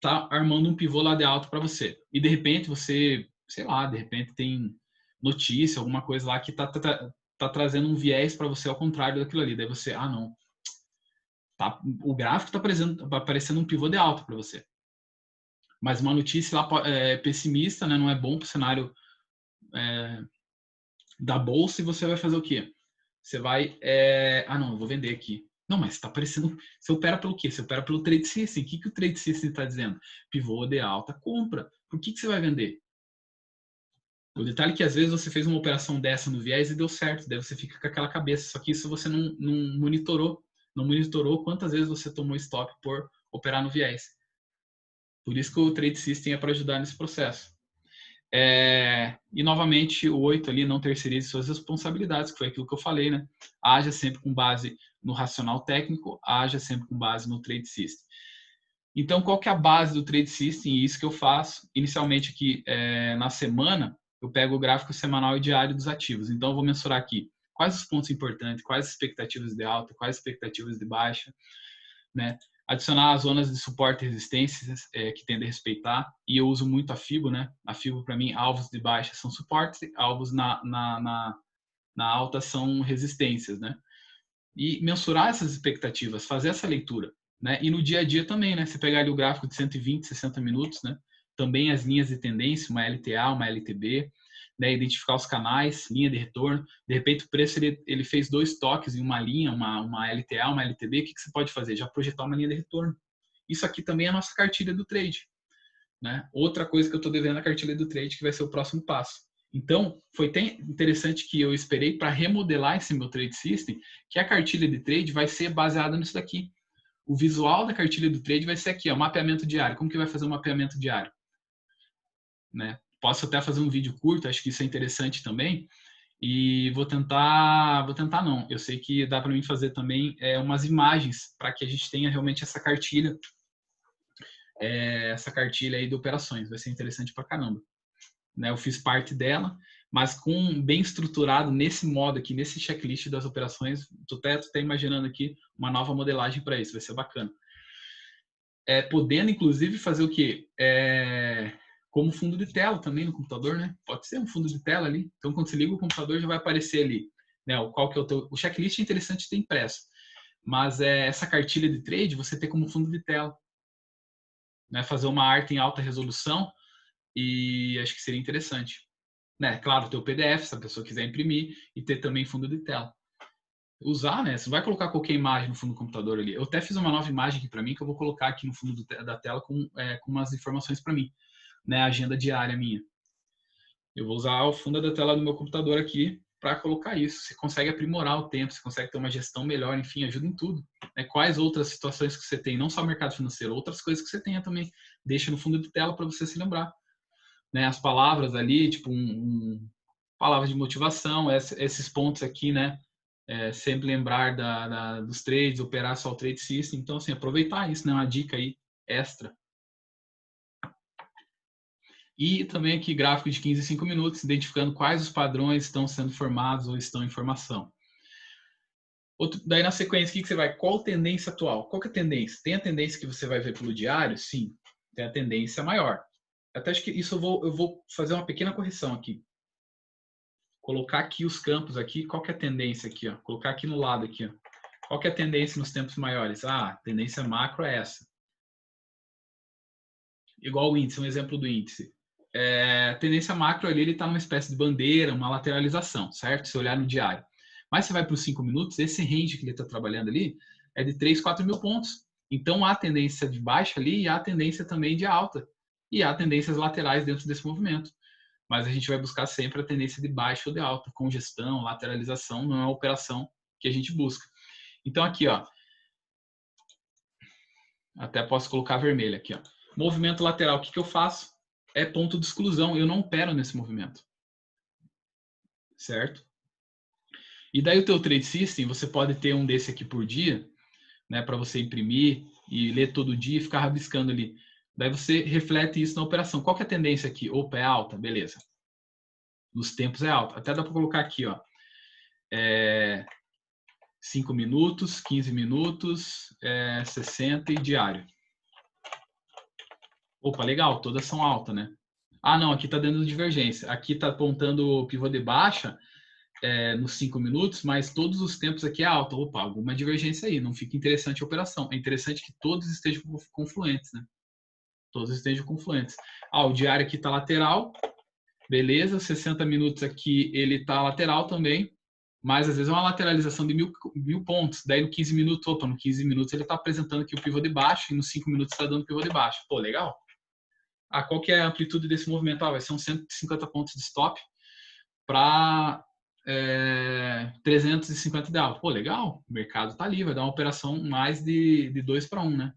Tá armando um pivô lá de alto para você. E de repente você, sei lá, de repente tem notícia, alguma coisa lá que tá trazendo um viés para você ao contrário daquilo ali. Daí você, não. Tá, o gráfico tá aparecendo um pivô de alto para você. Mas uma notícia lá pessimista, né, não é bom para o cenário da bolsa e você vai fazer o quê? Você vai, não, eu vou vender aqui. Não, mas está aparecendo. Você opera pelo quê? Você opera pelo trade system. O que o trade system está dizendo? Pivô de alta compra. Por que você vai vender? O detalhe é que às vezes você fez uma operação dessa no viés e deu certo, daí você fica com aquela cabeça. Só que isso você não monitorou. Não monitorou quantas vezes você tomou stop por operar no viés. Por isso que o trade system é para ajudar nesse processo. E novamente o 8 ali, não terceirize suas responsabilidades, que foi aquilo que eu falei, né? Haja sempre com base no racional técnico, haja sempre com base no trade system. Então, qual que é a base do trade system? E isso que eu faço inicialmente aqui na semana, eu pego o gráfico semanal e diário dos ativos. Então, eu vou mensurar aqui quais os pontos importantes, quais as expectativas de alta, quais as expectativas de baixa, né? Adicionar as zonas de suporte e resistências que tende a respeitar, e eu uso muito a FIBO, né? A FIBO, para mim, alvos de baixa são suportes, alvos na alta são resistências, né? E mensurar essas expectativas, fazer essa leitura, né? E no dia a dia também, né? Você pegar ali o gráfico de 120, 60 minutos, né? Também as linhas de tendência, uma LTA, uma LTB, né? Identificar os canais, linha de retorno. De repente o preço ele fez 2 toques em uma linha, uma LTA, uma LTB. O que você pode fazer? Já projetar uma linha de retorno. Isso aqui também é a nossa cartilha do trade, né? Outra coisa que eu estou devendo na cartilha do trade, que vai ser o próximo passo. Então, foi tão interessante que eu esperei para remodelar esse meu trade system, que a cartilha de trade vai ser baseada nisso daqui. O visual da cartilha do trade vai ser aqui, ó, mapeamento diário. Como que vai fazer um mapeamento diário? Né? Posso até fazer um vídeo curto, acho que isso é interessante também. E vou tentar não. Eu sei que dá para mim fazer também umas imagens para que a gente tenha realmente essa cartilha aí de operações. Vai ser interessante para caramba. Né? Eu fiz parte dela, mas bem estruturado nesse modo aqui, nesse checklist das operações. Tu tá imaginando aqui uma nova modelagem para isso, vai ser bacana. Podendo, inclusive, fazer o quê? Como fundo de tela também no computador, né? Pode ser um fundo de tela ali. Então, quando você liga o computador, já vai aparecer ali, né? Qual que é o checklist é interessante ter impresso, mas essa cartilha de trade você ter como fundo de tela, né? Fazer uma arte em alta resolução e acho que seria interessante. Né? Claro, ter o PDF, se a pessoa quiser imprimir, e ter também fundo de tela. usar, né? Você não vai colocar qualquer imagem no fundo do computador ali. Eu até fiz uma nova imagem aqui para mim, que eu vou colocar aqui no fundo da tela com umas informações para mim, né? A agenda diária minha. Eu vou usar o fundo da tela do meu computador aqui para colocar isso. Você consegue aprimorar o tempo, você consegue ter uma gestão melhor, enfim, ajuda em tudo. Né? Quais outras situações que você tem, não só mercado financeiro, outras coisas que você tenha também. Deixa no fundo de tela para você se lembrar. Né? As palavras ali, tipo palavras de motivação, esses pontos aqui, né? Sempre lembrar dos trades, operar só o trade system. Então, assim, aproveitar isso, né? Uma dica aí extra. E também aqui gráfico de 15 e 5 minutos, identificando quais os padrões estão sendo formados ou estão em formação. Daí na sequência, o que você vai? Qual tendência atual? Qual que é a tendência? Tem a tendência que você vai ver pelo diário? Sim, tem a tendência maior. Até acho que isso eu vou fazer uma pequena correção aqui. Colocar aqui os campos aqui, qual que é a tendência aqui? Ó? Colocar aqui no lado aqui. Ó. Qual que é a tendência nos tempos maiores? A tendência macro é essa. Igual o índice, um exemplo do índice. A tendência macro ali, ele está numa espécie de bandeira, uma lateralização, certo? Se olhar no diário. Mas você vai para os 5 minutos, esse range que ele está trabalhando ali é de 3, 4 mil pontos. Então há tendência de baixa ali e há tendência também de alta. E há tendências laterais dentro desse movimento. Mas a gente vai buscar sempre a tendência de baixa ou de alta. Congestão, lateralização não é a operação que a gente busca. Então aqui, ó, até posso colocar vermelho aqui, ó. Movimento lateral, o que eu faço? É ponto de exclusão, eu não opero nesse movimento. Certo? E daí o teu trade system, você pode ter um desse aqui por dia, né, para você imprimir e ler todo dia e ficar rabiscando ali. Daí você reflete isso na operação. Qual que é a tendência aqui? Opa, é alta, beleza. Nos tempos é alta. Até dá para colocar aqui, ó. 5 minutos, 15 minutos, 60 e diário. Opa, legal, todas são altas, né? Ah, não, aqui está dando divergência. Aqui está apontando o pivô de baixa nos 5 minutos, mas todos os tempos aqui é alta. Opa, alguma divergência aí, não fica interessante a operação. É interessante que todos estejam confluentes, né? Todos estejam confluentes. Ah, o diário aqui está lateral, beleza. 60 minutos aqui ele está lateral também, mas às vezes é uma lateralização de mil pontos. Daí no 15 minutos, opa, no 15 minutos ele está apresentando aqui o pivô de baixo e nos 5 minutos está dando o pivô de baixo. Pô, legal. Ah, qual que é a amplitude desse movimento? Ah, vai ser uns 150 pontos de stop para 350 de alta. Pô, legal, o mercado tá ali, vai dar uma operação mais de 2 para 1, né?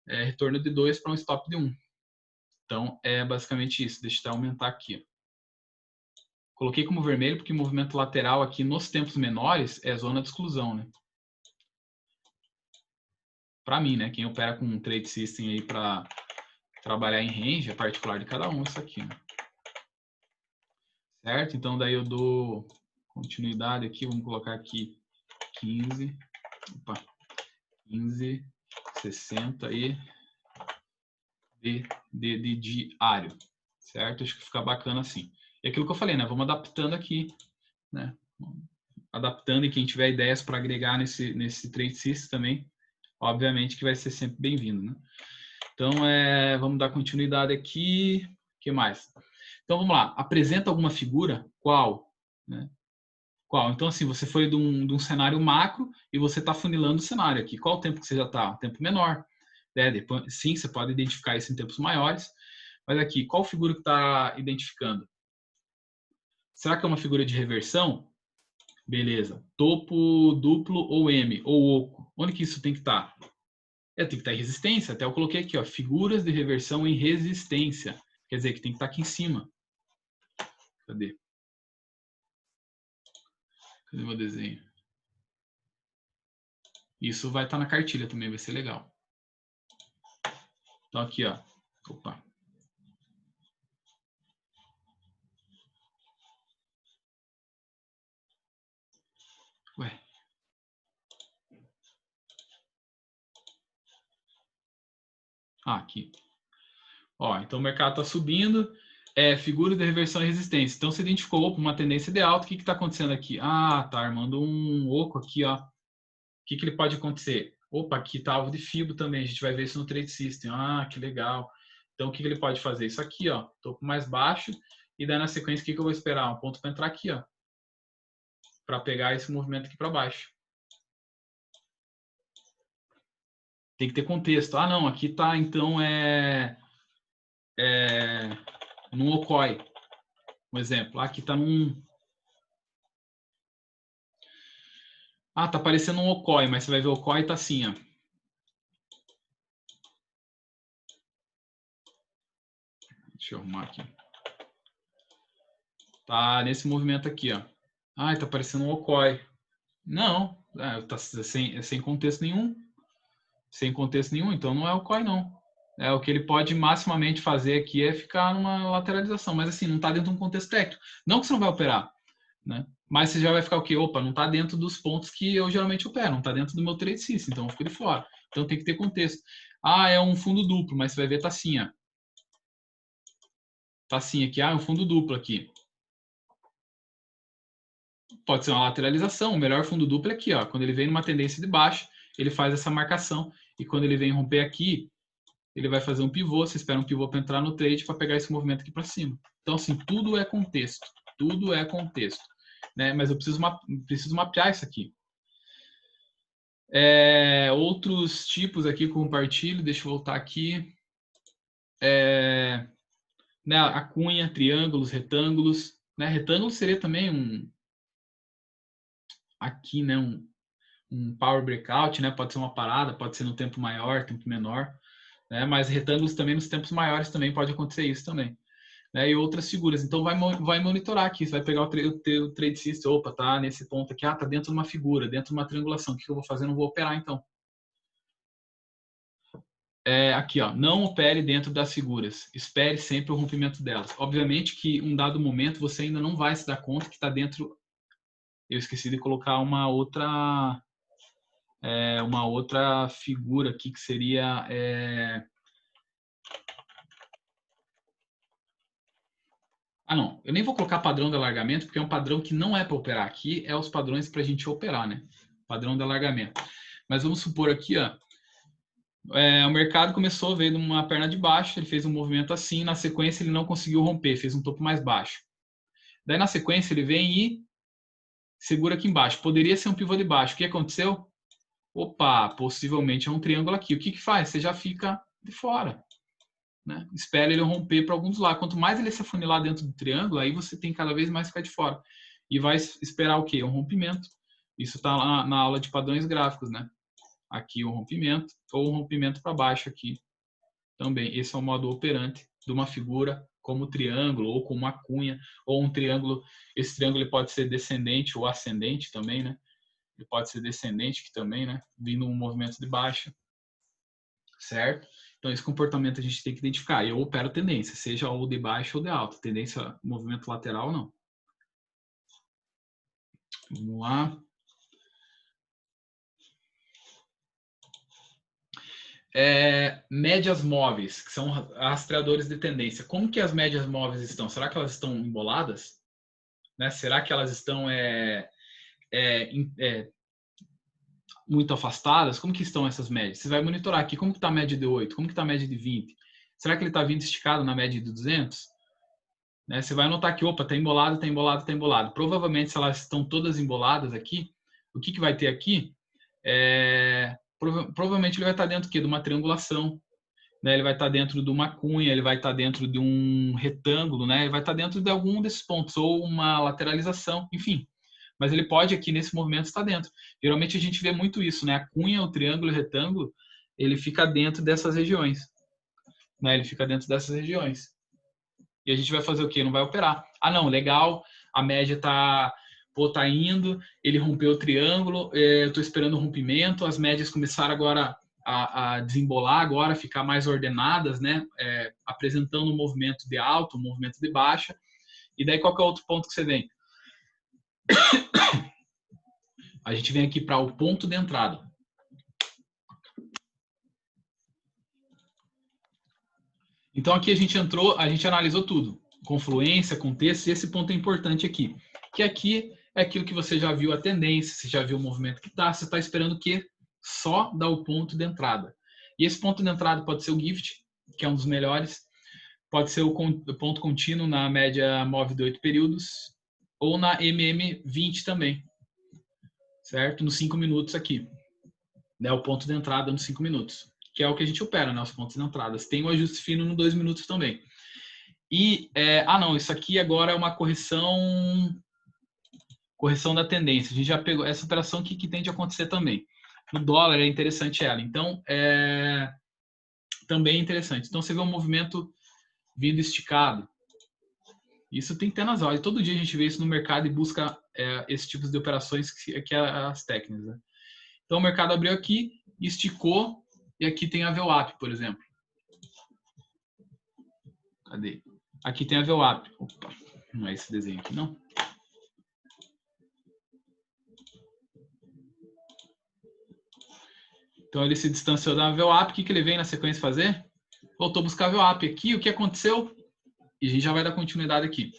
Retorno de 2 para um stop de 1. Então, é basicamente isso. Deixa eu aumentar aqui. Coloquei como vermelho porque o movimento lateral aqui nos tempos menores é zona de exclusão, né? Para mim, né? Quem opera com um trade system aí para trabalhar em range é particular de cada um isso aqui, né? Certo? Então, daí eu dou continuidade aqui, vamos colocar aqui 15, 60 e de diário, certo? Acho que fica bacana assim. E aquilo que eu falei, né? Vamos adaptando aqui, né? Adaptando, e quem tiver ideias para agregar nesse trade system também, obviamente que vai ser sempre bem-vindo, né? Então, vamos dar continuidade aqui. O que mais? Então, vamos lá. Apresenta alguma figura? Qual? Né? Qual? Então, assim, você foi de um cenário macro e você está funilando o cenário aqui. Qual o tempo que você já está? Tempo menor. Depois, sim, você pode identificar isso em tempos maiores. Mas aqui, qual figura que está identificando? Será que é uma figura de reversão? Beleza. Topo duplo ou M, ou oco. Onde que isso tem que estar? Tem que estar em resistência. Até eu coloquei aqui, ó, figuras de reversão em resistência. Quer dizer que tem que estar aqui em cima. Cadê? Cadê meu desenho? Isso vai estar na cartilha também, vai ser legal. Então aqui, ó. Opa. Ué. Aqui. Ó, então o mercado está subindo. Figura de reversão e resistência. Então você identificou uma tendência de alta. O que está acontecendo aqui? Ah, tá armando um oco aqui, ó. O que ele pode acontecer? Opa, aqui tá alvo de FIBO também. A gente vai ver isso no Trade System. Ah, que legal. Então o que ele pode fazer? Isso aqui, ó. Topo mais baixo. E daí na sequência, o que eu vou esperar? Um ponto para entrar aqui, ó. para pegar esse movimento aqui para baixo. Tem que ter contexto. Ah, não, aqui tá, então, num OCOI. Um exemplo. Aqui tá num... Ah, tá parecendo um OCOI, mas você vai ver o OCOI tá assim, ó. Deixa eu arrumar aqui. Tá nesse movimento aqui, ó. Ah, tá parecendo um OCOI. Não, tá sem contexto nenhum. Sem contexto nenhum, então não é OCOI, não. O que ele pode maximamente fazer aqui é ficar numa lateralização, mas assim, não está dentro de um contexto técnico. Não que você não vai operar, né? Mas você já vai ficar o quê? Opa, não está dentro dos pontos que eu geralmente opero, não está dentro do meu trade system, então eu fico de fora. Então tem que ter contexto. Ah, é um fundo duplo, mas você vai ver, tá assim, ó. Tá assim aqui, é um fundo duplo aqui. Pode ser uma lateralização, o melhor fundo duplo é aqui, ó. Quando ele vem numa tendência de baixa, ele faz essa marcação, e quando ele vem romper aqui, ele vai fazer um pivô, você espera um pivô para entrar no trade para pegar esse movimento aqui para cima. Então, assim, tudo é contexto. Tudo é contexto. Né? Mas eu preciso mapear isso aqui. Outros tipos aqui que eu compartilho, deixa eu voltar aqui. Né, a cunha, triângulos, retângulos. Né? Retângulo seria também aqui, né, um power breakout, né? Pode ser uma parada, pode ser no tempo maior, tempo menor. Né? Mas retângulos também nos tempos maiores também pode acontecer isso também. Né? E outras figuras. Então vai monitorar aqui, você vai pegar o teu trade system, opa, tá nesse ponto aqui, tá dentro de uma figura, dentro de uma triangulação, o que eu vou fazer? Não vou operar então. Aqui, ó, não opere dentro das figuras, espere sempre o rompimento delas. Obviamente que um dado momento você ainda não vai se dar conta que está dentro. Eu esqueci de colocar uma outra figura aqui que seria não, eu nem vou colocar padrão de alargamento, porque é um padrão que não é para operar. Aqui é os padrões para a gente operar, né? Padrão de alargamento. Mas vamos supor aqui, ó, o mercado começou, veio de uma perna de baixo, ele fez um movimento assim, na sequência ele não conseguiu romper, fez um topo mais baixo. Daí na sequência ele vem e segura aqui embaixo. Poderia ser um pivô de baixo. O que aconteceu? Opa, possivelmente é um triângulo aqui. O que que faz? Você já fica de fora. Né? Espera ele romper para alguns lados. Quanto mais ele se afunilar dentro do triângulo, aí você tem cada vez mais ficar de fora. E vai esperar o quê? Um rompimento. Isso está na aula de padrões gráficos, né? Aqui um rompimento, ou um rompimento para baixo aqui. Também, esse é o modo operante de uma figura como triângulo, ou como uma cunha, ou um triângulo. Esse triângulo ele pode ser descendente ou ascendente também, né? Ele pode ser descendente aqui também, né? Vindo um movimento de baixa. Certo? Então, esse comportamento a gente tem que identificar. Eu opero tendência, seja ou de baixa ou de alta. Tendência, movimento lateral, não. Vamos lá. Médias móveis, que são rastreadores de tendência. Como que as médias móveis estão? Será que elas estão emboladas? Né? Será que elas estão muito afastadas? Como que estão essas médias? Você vai monitorar aqui. Como que está a média de 8? Como que está a média de 20? Será que ele está vindo esticado na média de 200? Né? Você vai notar que, opa, está embolado, está embolado, está embolado. Provavelmente, se elas estão todas emboladas aqui, o que vai ter aqui? Provavelmente ele vai estar dentro de uma triangulação, né? Ele vai estar dentro de uma cunha, ele vai estar dentro de um retângulo, né? Ele vai estar dentro de algum desses pontos, ou uma lateralização, enfim. Mas ele pode aqui, nesse movimento, estar dentro. Geralmente a gente vê muito isso, né? A cunha, o triângulo e o retângulo, ele fica dentro dessas regiões. Né? Ele fica dentro dessas regiões. E a gente vai fazer o quê? Não vai operar. Ah, não, legal, a média tá indo, ele rompeu o triângulo, eu estou esperando o rompimento, as médias começaram agora a desembolar, agora ficar mais ordenadas, né? Apresentando um movimento de alta, um movimento de baixa. E daí qual que é o outro ponto que você vem? A gente vem aqui para o ponto de entrada. Então aqui a gente analisou tudo. Confluência, contexto, e esse ponto é importante aqui. Que aqui é aquilo que você já viu a tendência, você já viu o movimento que está, você está esperando o quê? Só dar o ponto de entrada. E esse ponto de entrada pode ser o GIFT, que é um dos melhores, pode ser o ponto contínuo na média móvel de 8 períodos, ou na MM20 também. certo? Nos 5 minutos aqui, né? O ponto de entrada nos 5 minutos, que é o que a gente opera, né? Os pontos de entrada. Tem o ajuste fino no 2 minutos também. E, não, isso aqui agora é uma correção da tendência. A gente já pegou essa operação que tende a acontecer também. No dólar é interessante ela. Então, também é interessante. Então, você vê um movimento vindo esticado. Isso tem que ter nas horas. Todo dia a gente vê isso no mercado e busca esse tipo de operações que é as técnicas. Né? Então, o mercado abriu aqui, esticou, e aqui tem a VWAP, por exemplo. Cadê? Aqui tem a VWAP. Opa, não é esse desenho aqui, não. Então, ele se distanciou da VWAP. O que ele vem na sequência fazer? Voltou a buscar a VWAP aqui. O que aconteceu? E a gente já vai dar continuidade aqui.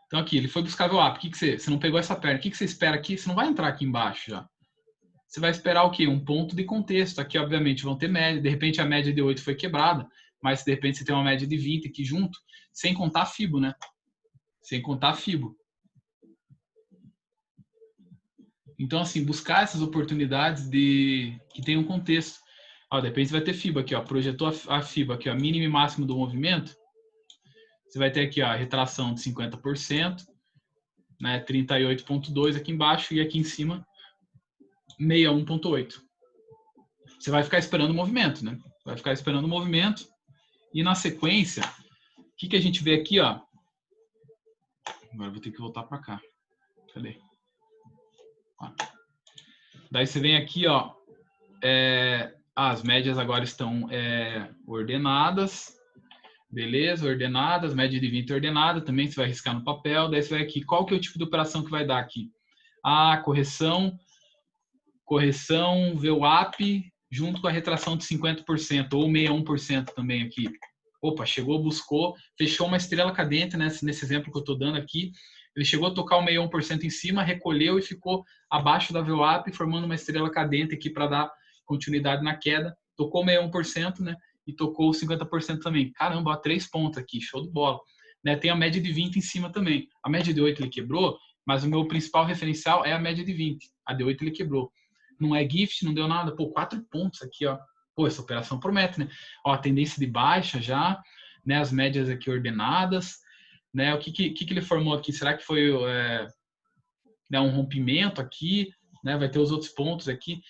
Então, aqui, ele foi buscar a VWAP. O que você não pegou essa perna? O que você espera aqui? Você não vai entrar aqui embaixo já. Você vai esperar o quê? Um ponto de contexto. Aqui, obviamente, vão ter média. De repente, a média de 8 foi quebrada. Mas, de repente, você tem uma média de 20 aqui junto. Sem contar a FIBO, né? Sem contar a FIBO. Então, assim, buscar essas oportunidades que tenham um contexto. Ó, de repente, você vai ter FIBO aqui, ó. Projetou a FIBO aqui, ó. Mínimo e máximo do movimento. Você vai ter aqui, ó, a retração de 50%. Né, 38,2 aqui embaixo e aqui em cima 61,8. Você vai ficar esperando o movimento, né? Vai ficar esperando o movimento e na sequência, o que a gente vê aqui, ó? Agora eu vou ter que voltar para cá. Cadê? Ó. Daí você vem aqui, ó. As médias agora estão ordenadas. Beleza, ordenadas, média de 20 ordenada, também você vai riscar no papel, daí você vai aqui, qual que é o tipo de operação que vai dar aqui? Correção VWAP junto com a retração de 50% ou 61% também aqui. Opa, chegou, buscou, fechou uma estrela cadente, né, nesse exemplo que eu estou dando aqui, ele chegou a tocar o 61% em cima, recolheu e ficou abaixo da VWAP, formando uma estrela cadente aqui para dar continuidade na queda, tocou 61%, né, e tocou 50% também. Caramba, ó, 3 pontos aqui, show de bola. Né, tem a média de 20 em cima também. A média de 8 ele quebrou, mas o meu principal referencial é a média de 20. A de 8 ele quebrou. Não é gift, não deu nada. Pô, 4 pontos aqui, ó. Pô, essa operação promete, né? Ó, a tendência de baixa já, né? As médias aqui ordenadas, né? O que ele formou aqui? Será que foi né, um rompimento aqui? Né? Vai ter os outros pontos aqui.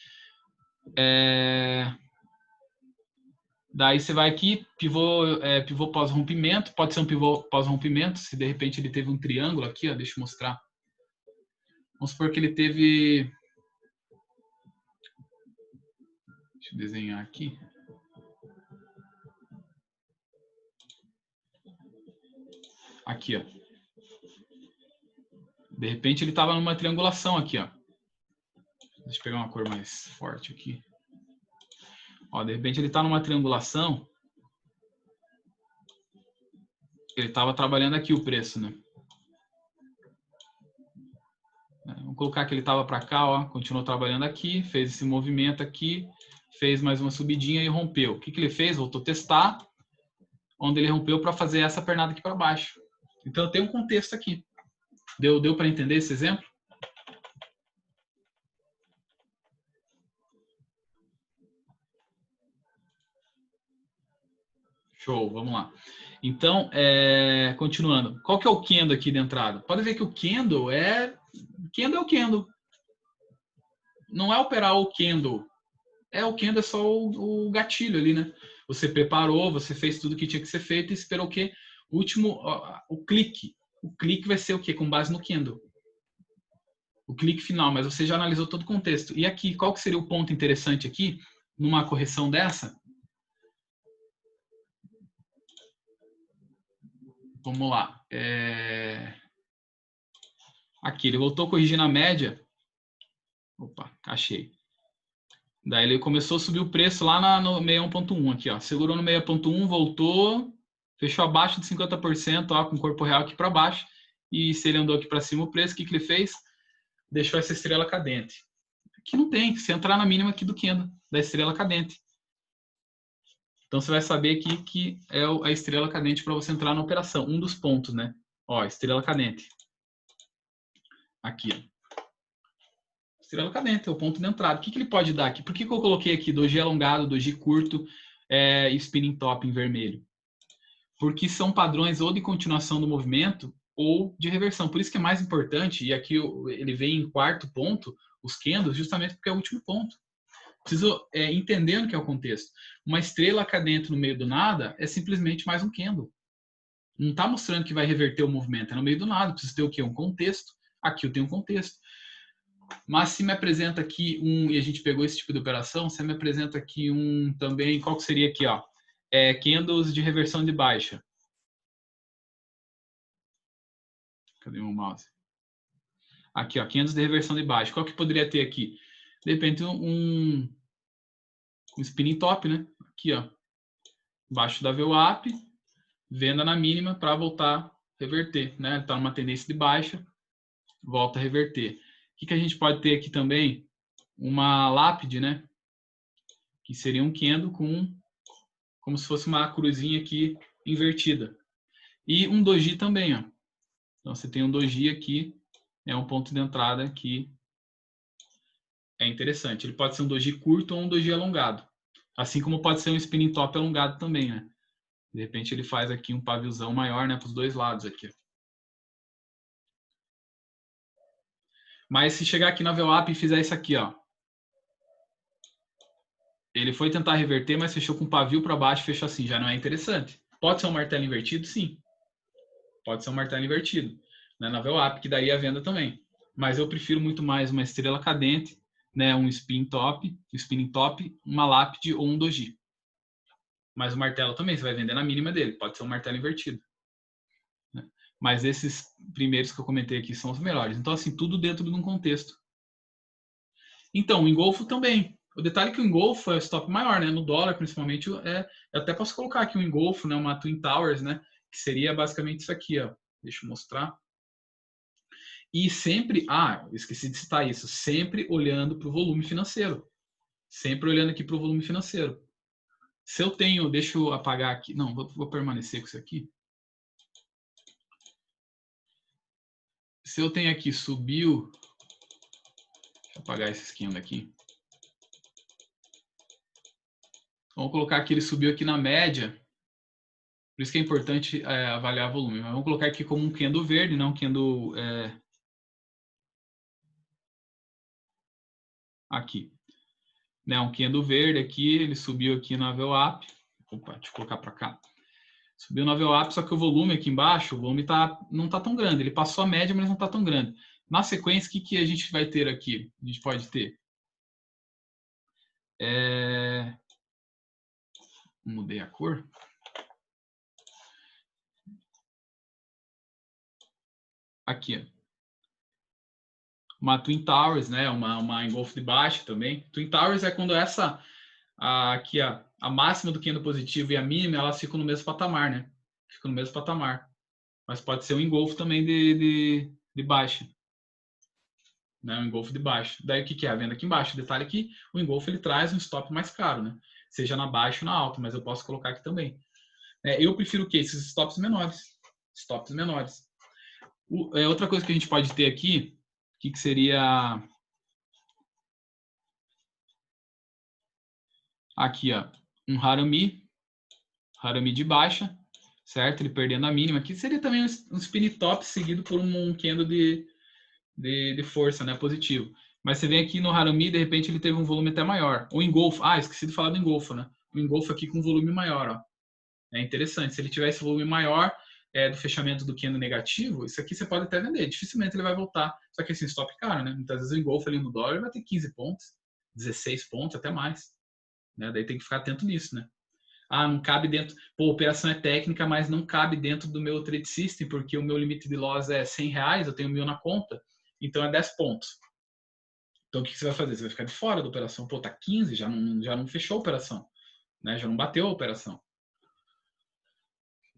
Daí você vai aqui, pivô pós-rompimento, pode ser um pivô pós-rompimento, se de repente ele teve um triângulo aqui, ó, deixa eu mostrar. Vamos supor que ele teve... Deixa eu desenhar aqui. Aqui, ó. De repente ele estava numa triangulação aqui, ó. Deixa eu pegar uma cor mais forte aqui. Ó, de repente ele está numa triangulação. Ele estava trabalhando aqui o preço, né? Vamos colocar que ele estava para cá, ó. Continuou trabalhando aqui, fez esse movimento aqui, fez mais uma subidinha e rompeu. O que ele fez? Voltou a testar, onde ele rompeu para fazer essa pernada aqui para baixo. Então tem um contexto aqui. Deu para entender esse exemplo? Show, vamos lá. Então, continuando. Qual que é o candle aqui de entrada? Pode ver que o candle é o candle. Não é operar o candle. O candle é só o gatilho ali, né? Você preparou, você fez tudo que tinha que ser feito e esperou o quê? O clique. O clique vai ser o quê? Com base no candle. O clique final, mas você já analisou todo o contexto. E aqui, qual que seria o ponto interessante aqui, numa correção dessa? Vamos lá. Aqui, ele voltou a corrigir na média. Opa, achei. Daí ele começou a subir o preço lá no 61.1 aqui, ó. Segurou no 60.1, voltou, fechou abaixo de 50%, ó, com o corpo real aqui para baixo. E se ele andou aqui para cima o preço, o que ele fez? Deixou essa estrela cadente. Aqui não tem, se entrar na mínima aqui do candle, da estrela cadente. Então você vai saber aqui que é a estrela cadente para você entrar na operação. Um dos pontos, né? Ó, estrela cadente. Aqui, ó. Estrela cadente, é o ponto de entrada. O que ele pode dar aqui? Por que eu coloquei aqui doji alongado, doji curto e spinning top em vermelho? Porque são padrões ou de continuação do movimento ou de reversão. Por isso que é mais importante, e aqui ele vem em quarto ponto, os candles, justamente porque é o último ponto. Preciso entender o que é o contexto. Uma estrela cadente no meio do nada é simplesmente mais um candle. Não está mostrando que vai reverter o movimento, é no meio do nada. Preciso ter o quê? Um contexto. Aqui eu tenho um contexto. Mas se me apresenta aqui e a gente pegou esse tipo de operação, se me apresenta aqui também, qual que seria aqui, ó? Candles de reversão de baixa. Cadê o mouse? Aqui, ó, candles de reversão de baixa. Qual que poderia ter aqui? De repente, um spinning top, né? Aqui, ó. Baixo da VWAP, venda na mínima para voltar a reverter, né? Está numa tendência de baixa, volta a reverter. O que a gente pode ter aqui também? Uma lápide, né? Que seria um candle como se fosse uma cruzinha aqui invertida. E um doji também, ó. Então você tem um doji aqui, é um ponto de entrada que é interessante. Ele pode ser um doji curto ou um doji alongado. Assim como pode ser um spinning top alongado também, né? De repente ele faz aqui um paviozão maior, né, para os dois lados aqui. Mas se chegar aqui na VWAP e fizer isso aqui, ó. Ele foi tentar reverter, mas fechou com um pavio para baixo, fechou assim, já não é interessante. Pode ser um martelo invertido? Sim. Pode ser um martelo invertido, né, na VWAP, que daí é a venda também. Mas eu prefiro muito mais uma estrela cadente, né, um spinning top, uma lápide ou um doji. Mas o martelo também, você vai vender na mínima dele, pode ser um martelo invertido. Né? Mas esses primeiros que eu comentei aqui são os melhores. Então, assim, tudo dentro de um contexto. Então, o engolfo também. O detalhe é que o engolfo é o stop maior, né? No dólar, principalmente, eu até posso colocar aqui um engolfo, né? Uma Twin Towers, né? Que seria basicamente isso aqui, ó. Deixa eu mostrar. E sempre, esqueci de citar isso, sempre olhando para o volume financeiro. Sempre olhando aqui para o volume financeiro. Se eu tenho, deixa eu apagar aqui. Não, vou permanecer com isso aqui. Se eu tenho aqui, subiu. Deixa eu apagar esse esquema aqui. Vamos colocar que ele subiu aqui na média. Por isso que é importante avaliar volume. Mas vamos colocar aqui como um candle verde, não um candle aqui. Né, um candle verde aqui, ele subiu aqui na VWAP. Opa, deixa eu colocar para cá. Subiu na VWAP, só que o volume aqui embaixo, o volume não está tão grande. Ele passou a média, mas não está tão grande. Na sequência, o que a gente vai ter aqui? A gente pode ter... Mudei a cor. Aqui, ó. Uma Twin Towers, né? Uma engolfo de baixa também. Twin Towers é quando aqui a máxima do candle positivo e a mínima, elas ficam no mesmo patamar, né? Ficam no mesmo patamar. Mas pode ser um engolfo também de baixa. Né? Um engolfo de baixa. Daí o que é? A venda aqui embaixo. O detalhe é que o engolfo ele traz um stop mais caro, né? Seja na baixa ou na alta, mas eu posso colocar aqui também. Eu prefiro o quê? Esses stops menores. Stops menores. Outra coisa que a gente pode ter aqui, que seria aqui, ó, um Harami de baixa, certo? Ele perdendo a mínima. Aqui seria também um spin top seguido por um candle de força, né, positivo. Mas você vem aqui no Harami, de repente ele teve um volume até maior. O engolfo, esqueci de falar do engolfo, né? O engolfo aqui com volume maior, ó. É interessante. Se ele tiver esse volume maior do fechamento do candle negativo, isso aqui você pode até vender. Dificilmente ele vai voltar. Só que assim, stop caro, né? Muitas vezes o engolfo ali no dólar vai ter 15 pontos, 16 pontos, até mais. Né? Daí tem que ficar atento nisso, né? Não cabe dentro... Pô, a operação é técnica, mas não cabe dentro do meu trade system, porque o meu limite de loss é R$100, eu tenho 1.000 na conta, então é 10 pontos. Então o que você vai fazer? Você vai ficar de fora da operação. Pô, tá 15, já não fechou a operação. Né? Já não bateu a operação.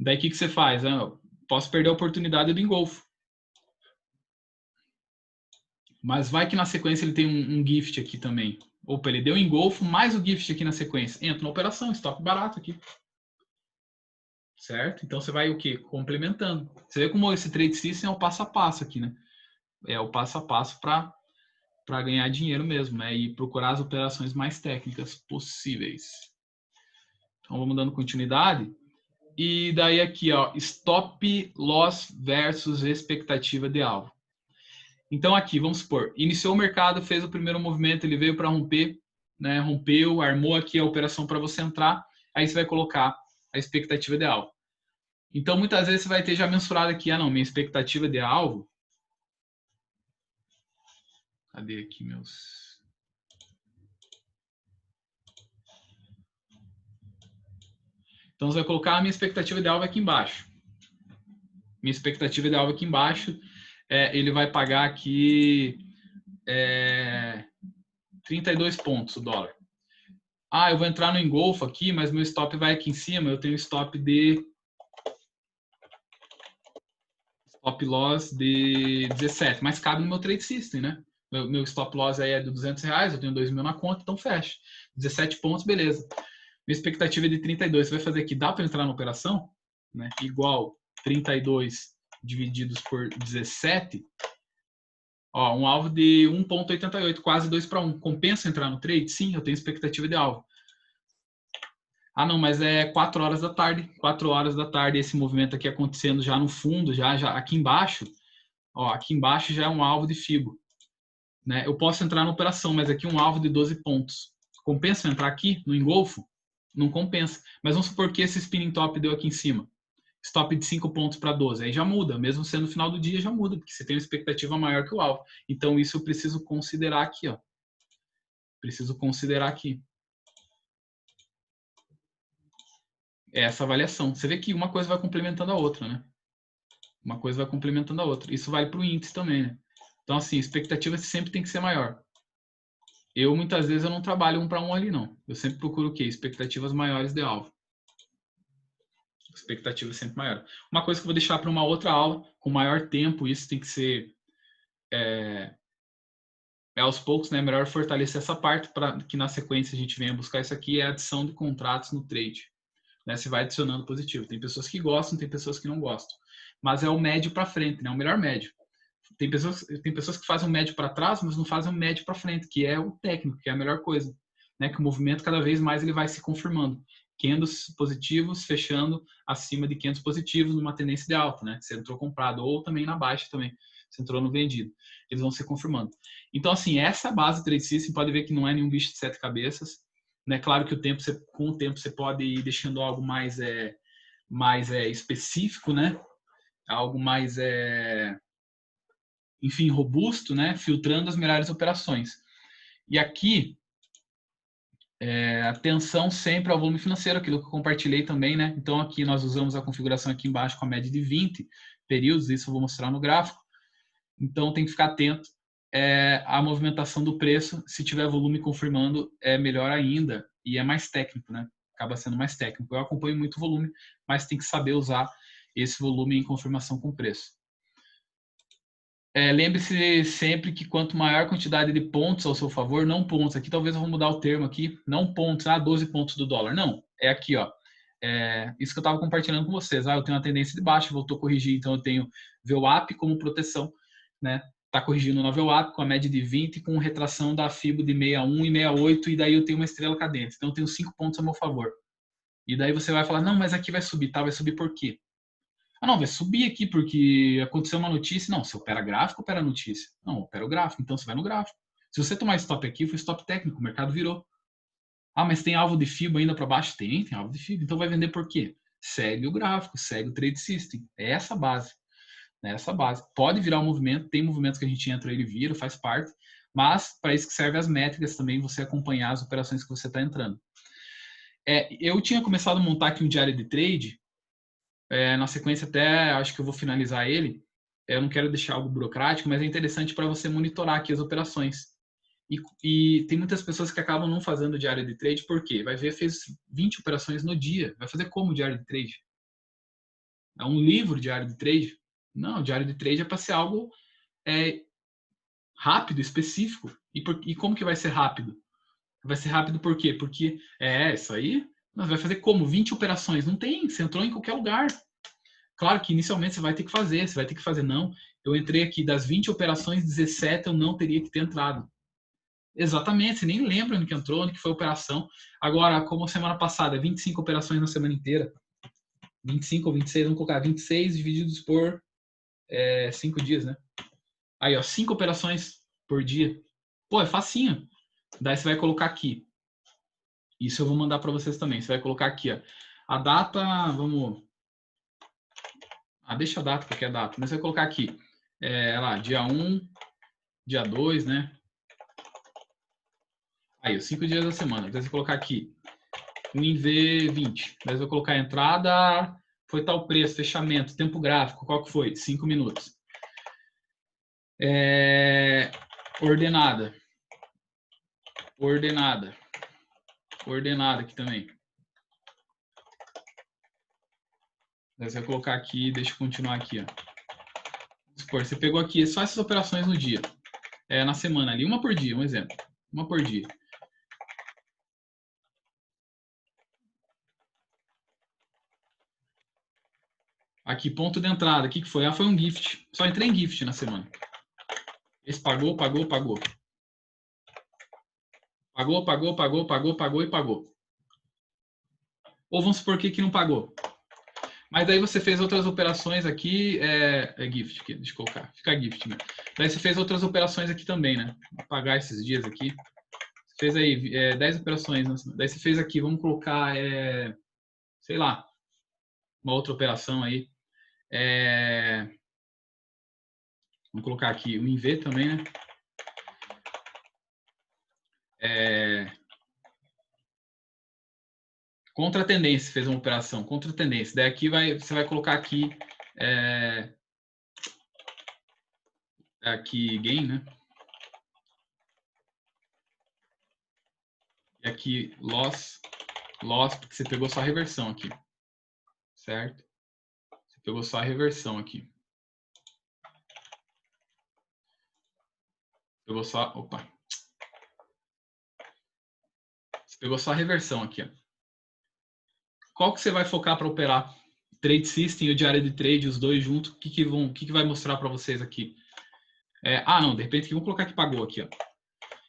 Daí o que você faz? Eu posso perder a oportunidade do engolfo. Mas vai que na sequência ele tem um gift aqui também. Opa, ele deu engolfo mais o gift aqui na sequência. Entra na operação, stop barato aqui. Certo? Então você vai o quê? Complementando. Você vê como esse trade system é o passo a passo aqui, né? É o passo a passo para para ganhar dinheiro mesmo, né? E procurar as operações mais técnicas possíveis. Então, vamos dando continuidade. E daí aqui, ó, stop loss versus expectativa de alvo. Então aqui, vamos supor, iniciou o mercado, fez o primeiro movimento, ele veio para romper, né? Rompeu, armou aqui a operação para você entrar, aí você vai colocar a expectativa de alvo. Então, muitas vezes você vai ter já mensurado aqui, ah não, minha expectativa de alvo. Cadê aqui meus... Então, você vai colocar a minha expectativa de alvo aqui embaixo. Minha expectativa de alvo aqui embaixo, ele vai pagar aqui 32 pontos o dólar. Ah, eu vou entrar no engolfo aqui, mas meu stop vai aqui em cima, eu tenho stop loss de 17, mas cabe no meu trade system, né? Meu stop loss aí é de R$200, eu tenho 2.000 na conta, então fecha. 17 pontos, beleza. Minha expectativa é de 32, você vai fazer aqui, dá para entrar na operação? Né? Igual 32 divididos por 17, ó, um alvo de 1,88, quase 2 para 1. Compensa entrar no trade? Sim, eu tenho expectativa de alvo. Ah, não, mas é 4 horas da tarde. 4 horas da tarde, esse movimento aqui acontecendo já no fundo, já aqui embaixo. Ó, aqui embaixo já é um alvo de FIBO. Né? Eu posso entrar na operação, mas aqui um alvo de 12 pontos. Compensa entrar aqui no engolfo? Não compensa. Mas vamos supor que esse spinning top deu aqui em cima. Stop de 5 pontos para 12. Aí já muda. Mesmo sendo no final do dia, já muda, porque você tem uma expectativa maior que o alvo. Então, isso eu preciso considerar aqui. Ó. Preciso considerar aqui. Essa avaliação. Você vê que uma coisa vai complementando a outra, né? Uma coisa vai complementando a outra. Isso vale para o índice também, né? Então, assim, a expectativa sempre tem que ser maior. Muitas vezes, eu não trabalho 1 para 1 ali, não. Eu sempre procuro o quê? Expectativas maiores de alvo. Expectativa sempre maior. Uma coisa que eu vou deixar para uma outra aula, com maior tempo, isso tem que ser aos poucos, né? Melhor fortalecer essa parte para que na sequência a gente venha buscar isso aqui, é a adição de contratos no trade. Né? Você vai adicionando positivo. Tem pessoas que gostam, tem pessoas que não gostam. Mas é o médio para frente, né? O melhor médio. Tem pessoas que fazem o médio para trás, mas não fazem o médio para frente, que é o técnico, que é a melhor coisa. Né? Que o movimento, cada vez mais, ele vai se confirmando. Candles positivos fechando acima de candles positivos numa tendência de alta, né? Você entrou comprado, ou também na baixa também. Você entrou no vendido. Eles vão se confirmando. Então, assim, essa base do Trade System, pode ver que não é nenhum bicho de 7 cabeças. Né? Claro que com o tempo você pode ir deixando algo mais específico, né? Algo mais, enfim, robusto, né? Filtrando as melhores operações. E aqui, atenção sempre ao volume financeiro, aquilo que eu compartilhei também, né? Então, aqui nós usamos a configuração aqui embaixo com a média de 20 períodos, isso eu vou mostrar no gráfico. Então, tem que ficar atento à movimentação do preço. Se tiver volume confirmando, é melhor ainda e é mais técnico, né? Acaba sendo mais técnico. Eu acompanho muito volume, mas tem que saber usar esse volume em confirmação com preço. Lembre-se sempre que quanto maior a quantidade de pontos ao seu favor, não pontos, aqui talvez eu vou mudar o termo aqui, não pontos, 12 pontos do dólar, não, é aqui, ó, isso que eu estava compartilhando com vocês, eu tenho uma tendência de baixa, voltou a corrigir, então eu tenho VWAP como proteção, né, tá corrigindo na VWAP com a média de 20, com retração da FIBO de 61 e 68, e daí eu tenho uma estrela cadente, então eu tenho 5 pontos a meu favor, e daí você vai falar, não, mas aqui vai subir, tá, vai subir por quê? Ah, não, vai subir aqui porque aconteceu uma notícia. Não, você opera gráfico ou opera notícia? Não, opera o gráfico, então você vai no gráfico. Se você tomar stop aqui, foi stop técnico, o mercado virou. Ah, mas tem alvo de FIBO ainda para baixo? Tem alvo de FIBO. Então vai vender por quê? Segue o gráfico, segue o Trade System. É essa base. É essa base. Pode virar um movimento, tem movimentos que a gente entra, ele vira, faz parte. Mas para isso que servem as métricas também, você acompanhar as operações que você está entrando. Eu tinha começado a montar aqui um diário de trade. Na sequência, até acho que eu vou finalizar ele. Eu não quero deixar algo burocrático, mas é interessante para você monitorar aqui as operações. E tem muitas pessoas que acabam não fazendo diário de trade, por quê? Vai ver, fez 20 operações no dia. Vai fazer como diário de trade? É um livro diário de trade? Não, diário de trade é para ser algo rápido, específico. E como que vai ser rápido? Vai ser rápido por quê? Porque isso aí, mas vai fazer como? 20 operações? Não tem, você entrou em qualquer lugar. Claro que inicialmente você vai ter que fazer, não, eu entrei aqui das 20 operações, 17 eu não teria que ter entrado. Exatamente, você nem lembra onde que entrou, onde que foi a operação. Agora, como semana passada, 25 operações na semana inteira, 25 ou 26, vamos colocar 26 divididos por 5 dias, né? Aí, ó, 5 operações por dia. Pô, é facinho. Daí você vai colocar aqui. Isso eu vou mandar para vocês também. Você vai colocar aqui, ó. A data, vamos... deixa a data, porque é data. Mas você vai colocar aqui, lá, dia 1, dia 2, né? Aí, os 5 dias da semana. Então, você vai colocar aqui, WinV20. Daí você vai colocar a entrada, foi tal preço, fechamento, tempo gráfico, qual que foi? 5 minutos. Ordenada. Ordenada aqui também. Daí você vai colocar aqui, deixa eu continuar aqui, ó. Vamos supor, você pegou aqui só essas operações no dia. Na semana ali, uma por dia, um exemplo. Uma por dia. Aqui, ponto de entrada. O que foi? Foi um gift. Só entrei em gift na semana. Esse pagou. Pagou e pagou. Ou vamos supor que não pagou. Mas daí você fez outras operações aqui. Gift aqui, deixa eu colocar. Fica gift, né? Daí você fez outras operações aqui também, né? Vou pagar esses dias aqui. Você fez aí 10 operações. Daí você fez aqui, vamos colocar, sei lá, uma outra operação aí. Vamos colocar aqui o INV também, né? Contra a tendência, fez uma operação, contra a tendência. Daí aqui você vai colocar aqui, aqui gain, né? E aqui loss, porque você pegou só a reversão aqui, certo? Você pegou só a reversão aqui. Pegou só, opa. Você pegou só a reversão aqui, ó. Qual que você vai focar para operar? Trade System e o diário de trade, os dois juntos, o que vai mostrar para vocês aqui? Não, de repente, vamos colocar que pagou aqui, ó.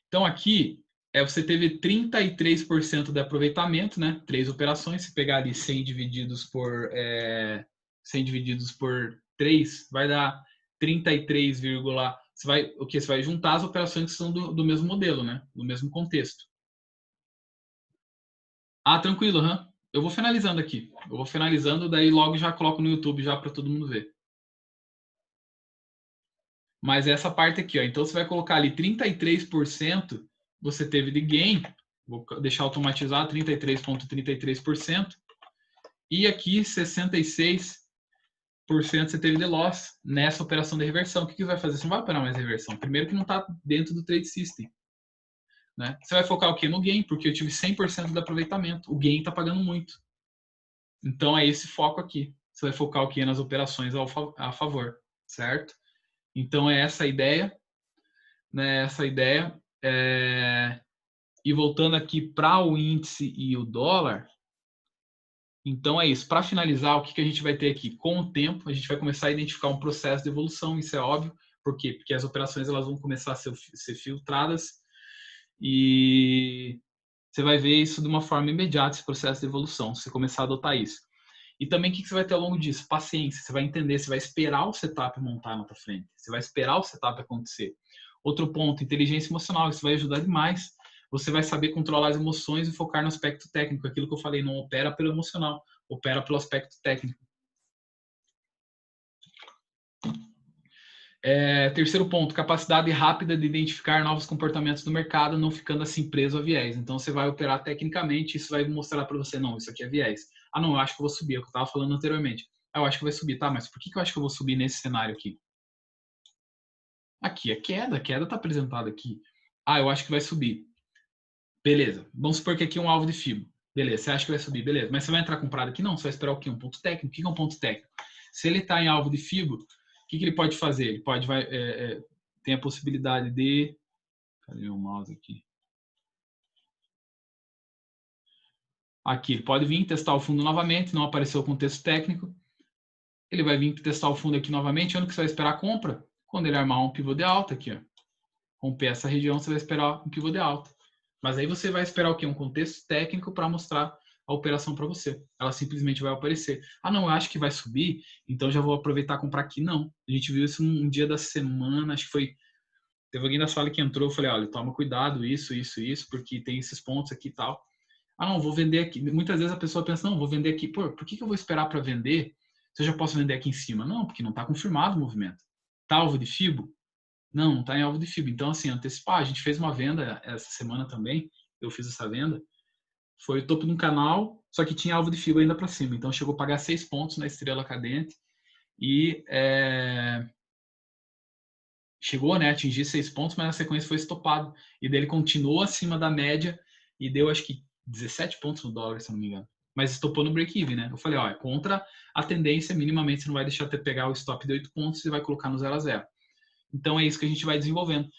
Então, aqui, você teve 33% de aproveitamento, né? 3 operações, se pegar ali 100 divididos por 3, vai dar 33, você vai juntar as operações que são do mesmo modelo, né? Do mesmo contexto. Tranquilo, uhum. Eu vou finalizando aqui. Eu vou finalizando, daí logo já coloco no YouTube já para todo mundo ver. Mas essa parte aqui, ó. Então você vai colocar ali 33% você teve de gain. Vou deixar automatizar 33,33%. E aqui 66% você teve de loss nessa operação de reversão. O que você vai fazer? Você não vai operar mais reversão. Primeiro que não está dentro do Trade System. Né? Você vai focar o quê? No gain, porque eu tive 100% de aproveitamento. O gain está pagando muito. Então é esse foco aqui. Você vai focar o quê? Nas operações a favor, certo? Então é essa a ideia. Né? Essa ideia. E voltando aqui para o índice e o dólar, então é isso. Para finalizar, o que a gente vai ter aqui? Com o tempo, a gente vai começar a identificar um processo de evolução, isso é óbvio. Por quê? Porque as operações elas vão começar a ser filtradas e você vai ver isso de uma forma imediata, esse processo de evolução, se você começar a adotar isso. E também o que você vai ter ao longo disso? Paciência, você vai entender, você vai esperar o setup montar na tua frente, você vai esperar o setup acontecer. Outro ponto, inteligência emocional, isso vai ajudar demais. Você vai saber controlar as emoções e focar no aspecto técnico, aquilo que eu falei, não opera pelo emocional, opera pelo aspecto técnico. Terceiro ponto, capacidade rápida de identificar novos comportamentos do mercado, não ficando assim preso a viés. Então você vai operar tecnicamente, isso vai mostrar para você, não, isso aqui é viés. Não, eu acho que eu vou subir, é o que eu estava falando anteriormente. Eu acho que vai subir, tá, mas por que eu acho que eu vou subir nesse cenário aqui? Aqui é queda, a queda está apresentada aqui. Eu acho que vai subir. Beleza, vamos supor que aqui é um alvo de FIBO. Beleza, você acha que vai subir, beleza. Mas você vai entrar comprado aqui? Não, você vai esperar o quê? Um ponto técnico? O que é um ponto técnico? Se ele está em alvo de FIBO, o que ele pode fazer? Ele tem a possibilidade de... Cadê o mouse aqui? Aqui, ele pode vir testar o fundo novamente, não apareceu o contexto técnico. Ele vai vir testar o fundo aqui novamente. Onde que você vai esperar a compra? Quando ele armar um pivô de alta aqui, ó. romper essa região, você vai esperar um pivô de alta. Mas aí você vai esperar o quê? Um contexto técnico para mostrar a operação para você. Ela simplesmente vai aparecer. Ah, não, eu acho que vai subir, então já vou aproveitar e comprar aqui. Não. A gente viu isso um dia da semana, acho que foi. Teve alguém da sala que entrou, eu falei, olha, toma cuidado, isso, porque tem esses pontos aqui e tal. Ah, não, vou vender aqui. Muitas vezes a pessoa pensa, não, vou vender aqui. Pô, por que eu vou esperar para vender se eu já posso vender aqui em cima? Não, porque não está confirmado o movimento. Está alvo de FIBO? Não está em alvo de FIBO. Então, assim, antecipar. A gente fez uma venda essa semana também. Eu fiz essa venda. Foi o topo de um canal, só que tinha alvo de FIBO ainda para cima. Então, chegou a pagar 6 pontos na estrela cadente e chegou, né, a atingir 6 pontos, mas na sequência foi estopado. E dele continuou acima da média e deu, acho que, 17 pontos no dólar, se não me engano. Mas estopou no break-even, né? Eu falei, ó, é contra a tendência, minimamente você não vai deixar até pegar o stop de 8 pontos e vai colocar no 0 a 0. Então é isso que a gente vai desenvolvendo.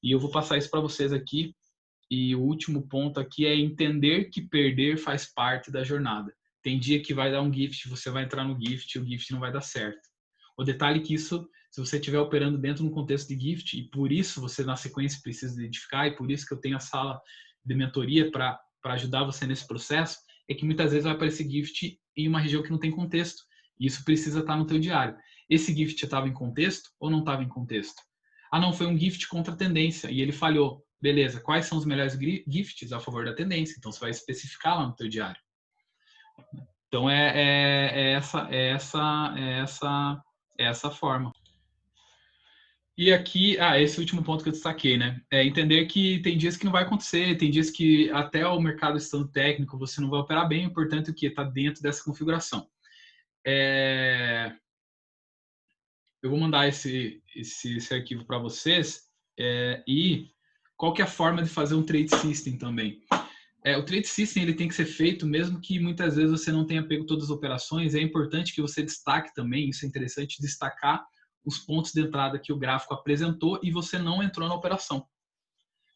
E eu vou passar isso para vocês aqui. E o último ponto aqui é entender que perder faz parte da jornada. Tem dia que vai dar um gift, você vai entrar no gift e o gift não vai dar certo. O detalhe é que isso, se você estiver operando dentro de um contexto de gift, e por isso você na sequência precisa identificar, e por isso que eu tenho a sala de mentoria para ajudar você nesse processo, é que muitas vezes vai aparecer gift em uma região que não tem contexto. E isso precisa estar no teu diário. Esse gift estava em contexto ou não estava em contexto? Ah, não, foi um gift contra a tendência e ele falhou. Beleza, quais são os melhores gifts a favor da tendência? Então você vai especificar lá no teu diário. Então é essa forma. E aqui, esse último ponto que eu destaquei, né? É entender que tem dias que não vai acontecer, tem dias que até o mercado estando técnico você não vai operar bem, o importante é o que? Está dentro dessa configuração. Eu vou mandar esse arquivo para vocês e qual que é a forma de fazer um trade system também. O trade system ele tem que ser feito mesmo que muitas vezes você não tenha pego todas as operações. É importante que você destaque também, isso é interessante, destacar os pontos de entrada que o gráfico apresentou e você não entrou na operação.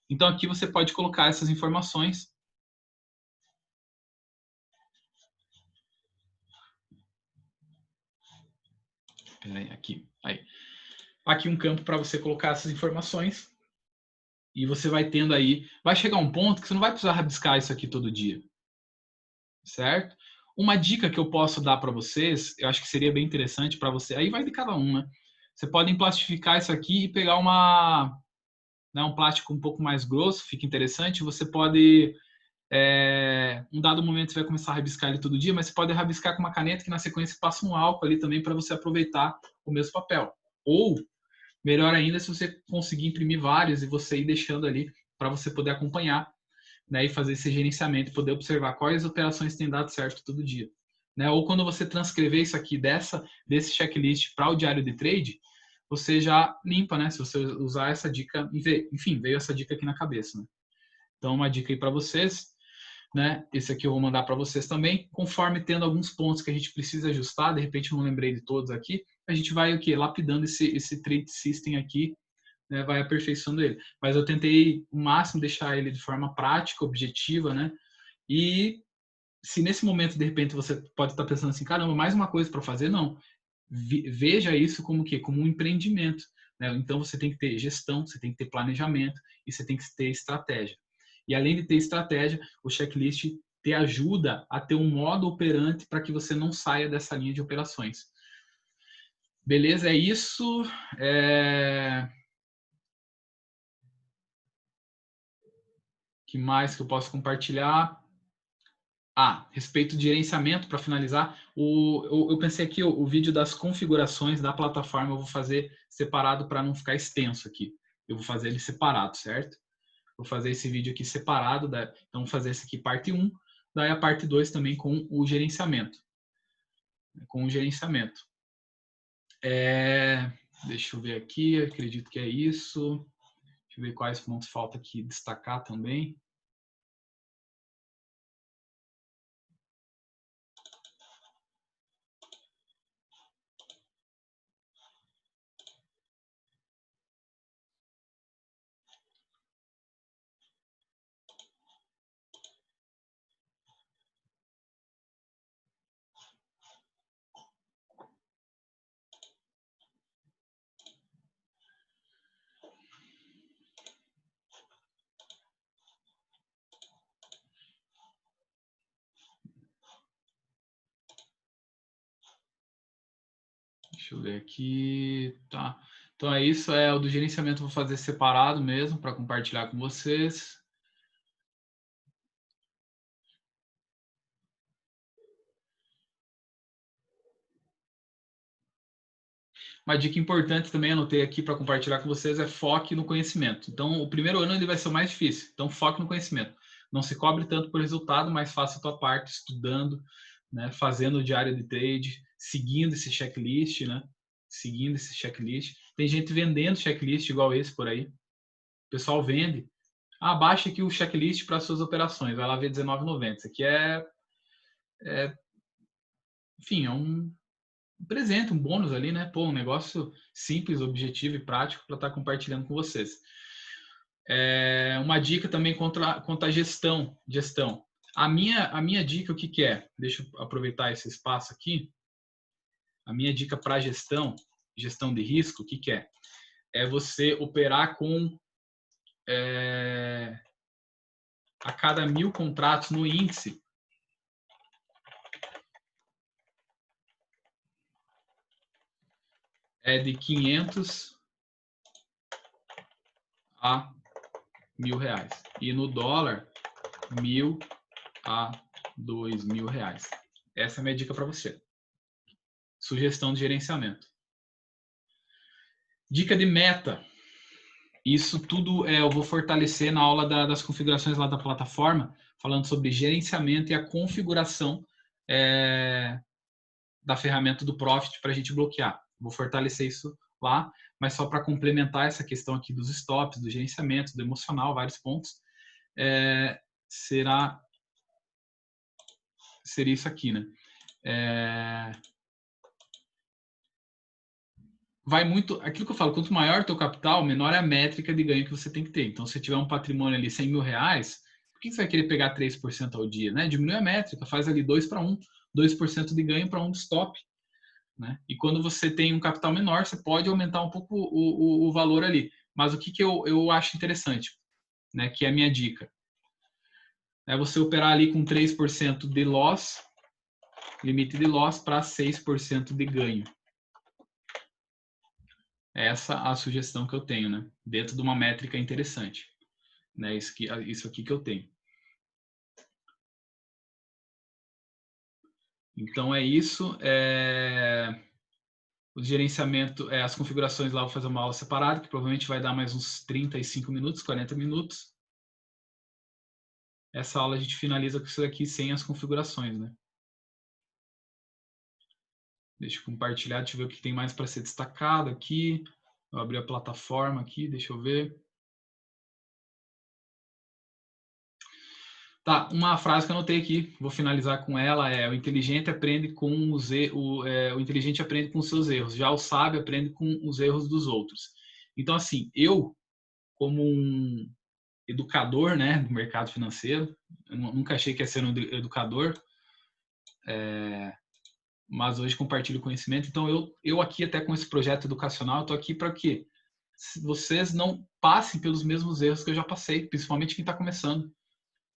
Então aqui você pode colocar essas informações. Peraí, aqui. Aí. Aqui um campo para você colocar essas informações. E você vai tendo aí, vai chegar um ponto que você não vai precisar rabiscar isso aqui todo dia, certo? Uma dica que eu posso dar para vocês, eu acho que seria bem interessante para você, aí vai de cada um, né? Você pode plastificar isso aqui e pegar um plástico um pouco mais grosso, fica interessante. Você pode, um dado momento você vai começar a rabiscar ele todo dia, mas você pode rabiscar com uma caneta que na sequência passa um álcool ali também para você aproveitar o mesmo papel. Ou melhor ainda se você conseguir imprimir vários e você ir deixando ali para você poder acompanhar, né, e fazer esse gerenciamento, poder observar quais operações têm dado certo todo dia. Né? Ou quando você transcrever isso aqui desse checklist para o diário de trade, você já limpa, né? Se você usar essa dica, enfim, veio essa dica aqui na cabeça. Né? Então, uma dica aí para vocês, né? Esse aqui eu vou mandar para vocês também, conforme tendo alguns pontos que a gente precisa ajustar, de repente eu não lembrei de todos aqui, a gente vai o quê? Lapidando esse trade system aqui, né, vai aperfeiçoando ele. Mas eu tentei o máximo deixar ele de forma prática, objetiva, né? E se nesse momento, de repente, você pode estar pensando assim, caramba, mais uma coisa para fazer, não. Veja isso como o quê? Como um empreendimento. Né? Então você tem que ter gestão, você tem que ter planejamento e você tem que ter estratégia. E além de ter estratégia, o checklist te ajuda a ter um modo operante para que você não saia dessa linha de operações. Beleza? É isso. Que mais que eu posso compartilhar? Respeito de gerenciamento, para finalizar, eu pensei aqui o vídeo das configurações da plataforma eu vou fazer separado para não ficar extenso aqui. Eu vou fazer ele separado, certo? Vou fazer esse vídeo aqui separado, então vou fazer esse aqui parte 1, daí a parte 2 também com o gerenciamento. Com o gerenciamento. Deixa eu ver aqui, acredito que é isso. Deixa eu ver quais pontos falta aqui destacar também. Deixa eu ver aqui. Tá. Então é isso. O do gerenciamento eu vou fazer separado mesmo para compartilhar com vocês. Uma dica importante também, anotei aqui para compartilhar com vocês, é foque no conhecimento. Então, o primeiro ano ele vai ser o mais difícil. Então, foque no conhecimento. Não se cobre tanto por resultado, mas faça a tua parte, estudando, né, fazendo o diário de trade, seguindo esse checklist, né? Seguindo esse checklist. Tem gente vendendo checklist igual esse por aí. O pessoal vende. Ah, baixa aqui o checklist para suas operações. Vai lá ver R$19,90. Isso aqui enfim, é um presente, um bônus ali, né? Pô, um negócio simples, objetivo e prático para estar compartilhando com vocês. Uma dica também quanto à gestão. A minha dica, o que é? Deixa eu aproveitar esse espaço aqui. A minha dica para gestão de risco, o que é? É você operar com a cada 1.000 contratos no índice, de 500 a R$1.000. E no dólar, 1.000 a R$2.000. Essa é a minha dica para você. Sugestão de gerenciamento. Dica de meta. Isso tudo eu vou fortalecer na aula das configurações lá da plataforma, falando sobre gerenciamento e a configuração da ferramenta do Profit para a gente bloquear. Vou fortalecer isso lá, mas só para complementar essa questão aqui dos stops, do gerenciamento, do emocional, vários pontos, seria isso aqui, né? Vai muito, aquilo que eu falo, quanto maior o teu capital, menor é a métrica de ganho que você tem que ter. Então, se tiver um patrimônio ali, R$100.000, por que você vai querer pegar 3% ao dia, né? Diminui a métrica, faz ali 2 para 1, 2% de ganho para 1 de stop, né? E quando você tem um capital menor, você pode aumentar um pouco o valor ali. Mas o que eu acho interessante, né? Que é a minha dica. É você operar ali com 3% de loss, limite de loss, para 6% de ganho. Essa a sugestão que eu tenho, né? Dentro de uma métrica interessante, né? Isso aqui que eu tenho. Então é isso. O gerenciamento, as configurações lá, eu vou fazer uma aula separada, que provavelmente vai dar mais uns 35 minutos, 40 minutos. Essa aula a gente finaliza com isso aqui sem as configurações, né? Deixa eu compartilhar, deixa eu ver o que tem mais para ser destacado aqui. Vou abrir a plataforma aqui, deixa eu ver. Tá, uma frase que eu anotei aqui, vou finalizar com ela, o inteligente aprende com o inteligente aprende com os seus erros, já o sábio aprende com os erros dos outros. Então, assim, eu, como um educador, né, do mercado financeiro, eu nunca achei que ia ser um educador, mas hoje compartilho conhecimento. Então, eu aqui, até com esse projeto educacional, estou aqui para que vocês não passem pelos mesmos erros que eu já passei, principalmente quem está começando.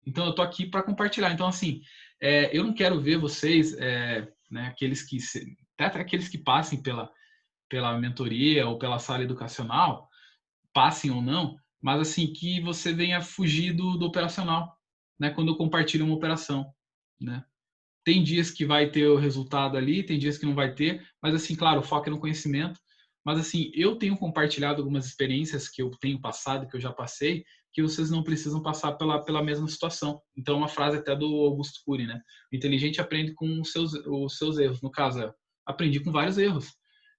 Então, eu estou aqui para compartilhar. Então, assim, eu não quero ver vocês, né, até aqueles que passem pela mentoria ou pela sala educacional, passem ou não, mas assim, que você venha fugir do operacional, né, quando eu compartilho uma operação, né. Tem dias que vai ter o resultado ali, tem dias que não vai ter, mas assim, claro, o foco é no conhecimento. Mas assim, eu tenho compartilhado algumas experiências que eu tenho passado, que eu já passei, que vocês não precisam passar pela mesma situação. Então, uma frase até do Augusto Cury, né? O inteligente aprende com os seus erros. No caso, aprendi com vários erros.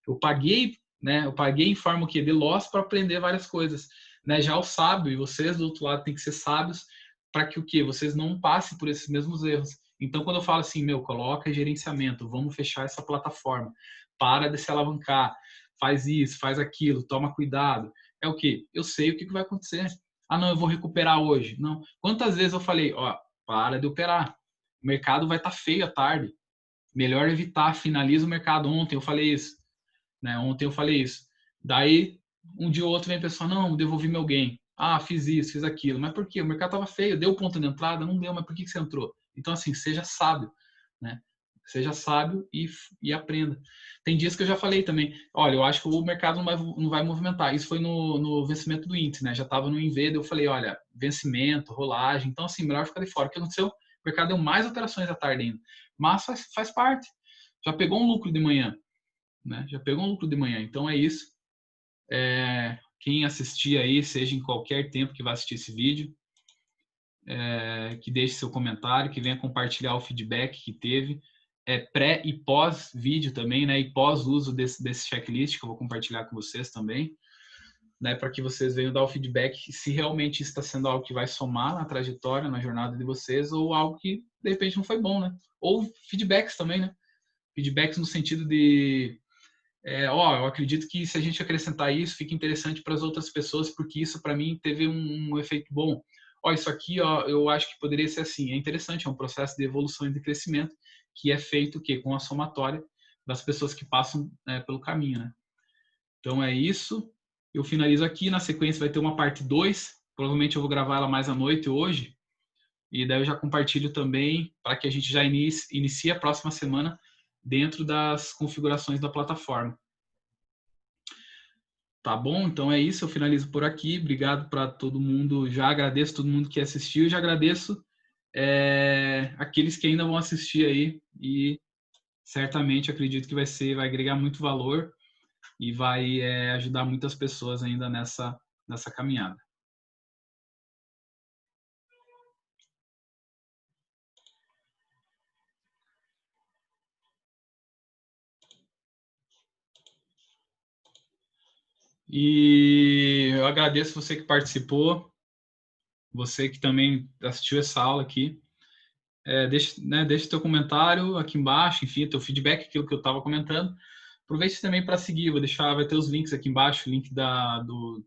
Eu paguei, né? Eu paguei em forma o quê? De loss para aprender várias coisas. Né? Já o sábio, e vocês do outro lado têm que ser sábios para que o quê? Vocês não passem por esses mesmos erros. Então, quando eu falo assim, coloca gerenciamento, vamos fechar essa plataforma, para de se alavancar, faz isso, faz aquilo, toma cuidado. É o quê? Eu sei o que vai acontecer. Ah, não, eu vou recuperar hoje. Não. Quantas vezes eu falei, para de operar. O mercado vai estar feio à tarde. Melhor evitar, finaliza o mercado. Ontem eu falei isso. Né? Ontem eu falei isso. Daí, um dia ou outro vem a pessoa, não, devolvi meu gain. Ah, fiz isso, fiz aquilo. Mas por quê? O mercado estava feio, deu ponto de entrada? Não deu, mas por que você entrou? Então, assim, seja sábio, né? Seja sábio e aprenda. Tem dias que eu já falei também, olha, eu acho que o mercado não vai movimentar. Isso foi no vencimento do índice, né? Já estava no Inveda, eu falei, olha, vencimento, rolagem, então assim, melhor ficar de fora. O que aconteceu? O mercado deu mais operações à tarde ainda. Mas faz parte. Já pegou um lucro de manhã, né? Já pegou um lucro de manhã. Então é isso. Quem assistir aí, seja em qualquer tempo que vai assistir esse vídeo, que deixe seu comentário, que venha compartilhar o feedback que teve, pré e pós vídeo também, né? E pós uso desse checklist que eu vou compartilhar com vocês também, né? Para que vocês venham dar o feedback se realmente está sendo algo que vai somar na trajetória, na jornada de vocês, ou algo que de repente não foi bom, né? Ou feedbacks também, né? Feedbacks no sentido de eu acredito que se a gente acrescentar isso, fica interessante para as outras pessoas, porque isso para mim teve um efeito bom. Isso aqui, eu acho que poderia ser assim. É interessante, é um processo de evolução e de crescimento que é feito o quê? Com a somatória das pessoas que passam pelo caminho, né? Então é isso. Eu finalizo aqui. Na sequência vai ter uma parte 2. Provavelmente eu vou gravar ela mais à noite hoje. E daí eu já compartilho também para que a gente já inicie a próxima semana dentro das configurações da plataforma. Tá bom? Então é isso, eu finalizo por aqui. Obrigado para todo mundo. Já agradeço todo mundo que assistiu. Já agradeço aqueles que ainda vão assistir aí e certamente acredito que vai agregar muito valor e vai ajudar muitas pessoas ainda nessa caminhada. E eu agradeço você que participou, você que também assistiu essa aula aqui. Deixa teu comentário aqui embaixo, enfim, teu feedback, aquilo que eu estava comentando. Aproveite também para seguir, vai ter os links aqui embaixo, o link do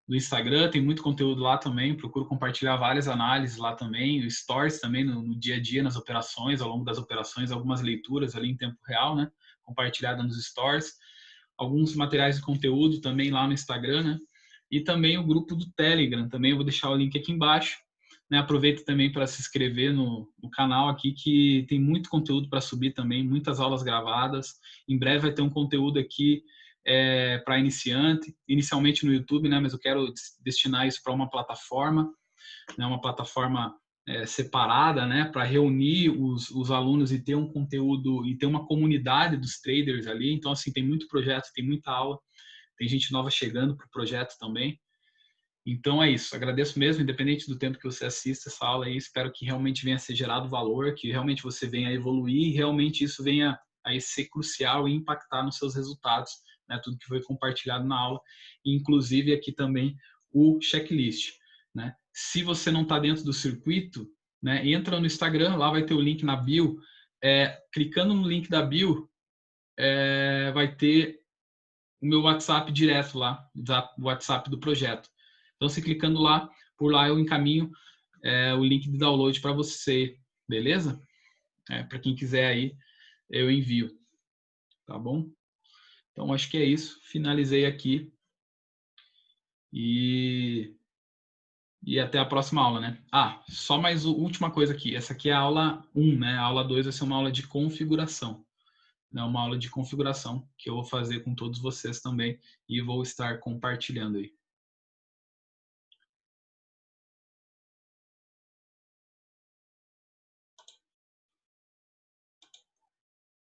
Instagram, tem muito conteúdo lá também, procuro compartilhar várias análises lá também, stories também no dia a dia, nas operações, ao longo das operações, algumas leituras ali em tempo real, né, compartilhada nos stories, alguns materiais de conteúdo também lá no Instagram, né, e também o grupo do Telegram, também eu vou deixar o link aqui embaixo, né, aproveita também para se inscrever no canal aqui, que tem muito conteúdo para subir também, muitas aulas gravadas, em breve vai ter um conteúdo aqui para iniciante, inicialmente no YouTube, né, mas eu quero destinar isso para uma plataforma, né, uma plataforma separada, né, para reunir os alunos e ter um conteúdo e ter uma comunidade dos traders ali. Então, assim, tem muito projeto, tem muita aula, tem gente nova chegando para o projeto também. Então é isso, agradeço mesmo, independente do tempo que você assista essa aula aí, espero que realmente venha a ser gerado valor, que realmente você venha a evoluir e realmente isso venha a ser crucial e impactar nos seus resultados, né, tudo que foi compartilhado na aula, inclusive aqui também o checklist, né? Se você não está dentro do circuito, né, entra no Instagram, lá vai ter o link na bio, clicando no link da bio, vai ter o meu WhatsApp direto lá, o WhatsApp do projeto. Então, se clicando lá, por lá eu encaminho o link de download para você, beleza? Para quem quiser aí, eu envio, tá bom? Então, acho que é isso. Finalizei aqui. E até a próxima aula, né? Só mais última coisa aqui. Essa aqui é a aula 1, né? A aula 2 vai ser uma aula de configuração. Né? Uma aula de configuração que eu vou fazer com todos vocês também e vou estar compartilhando aí.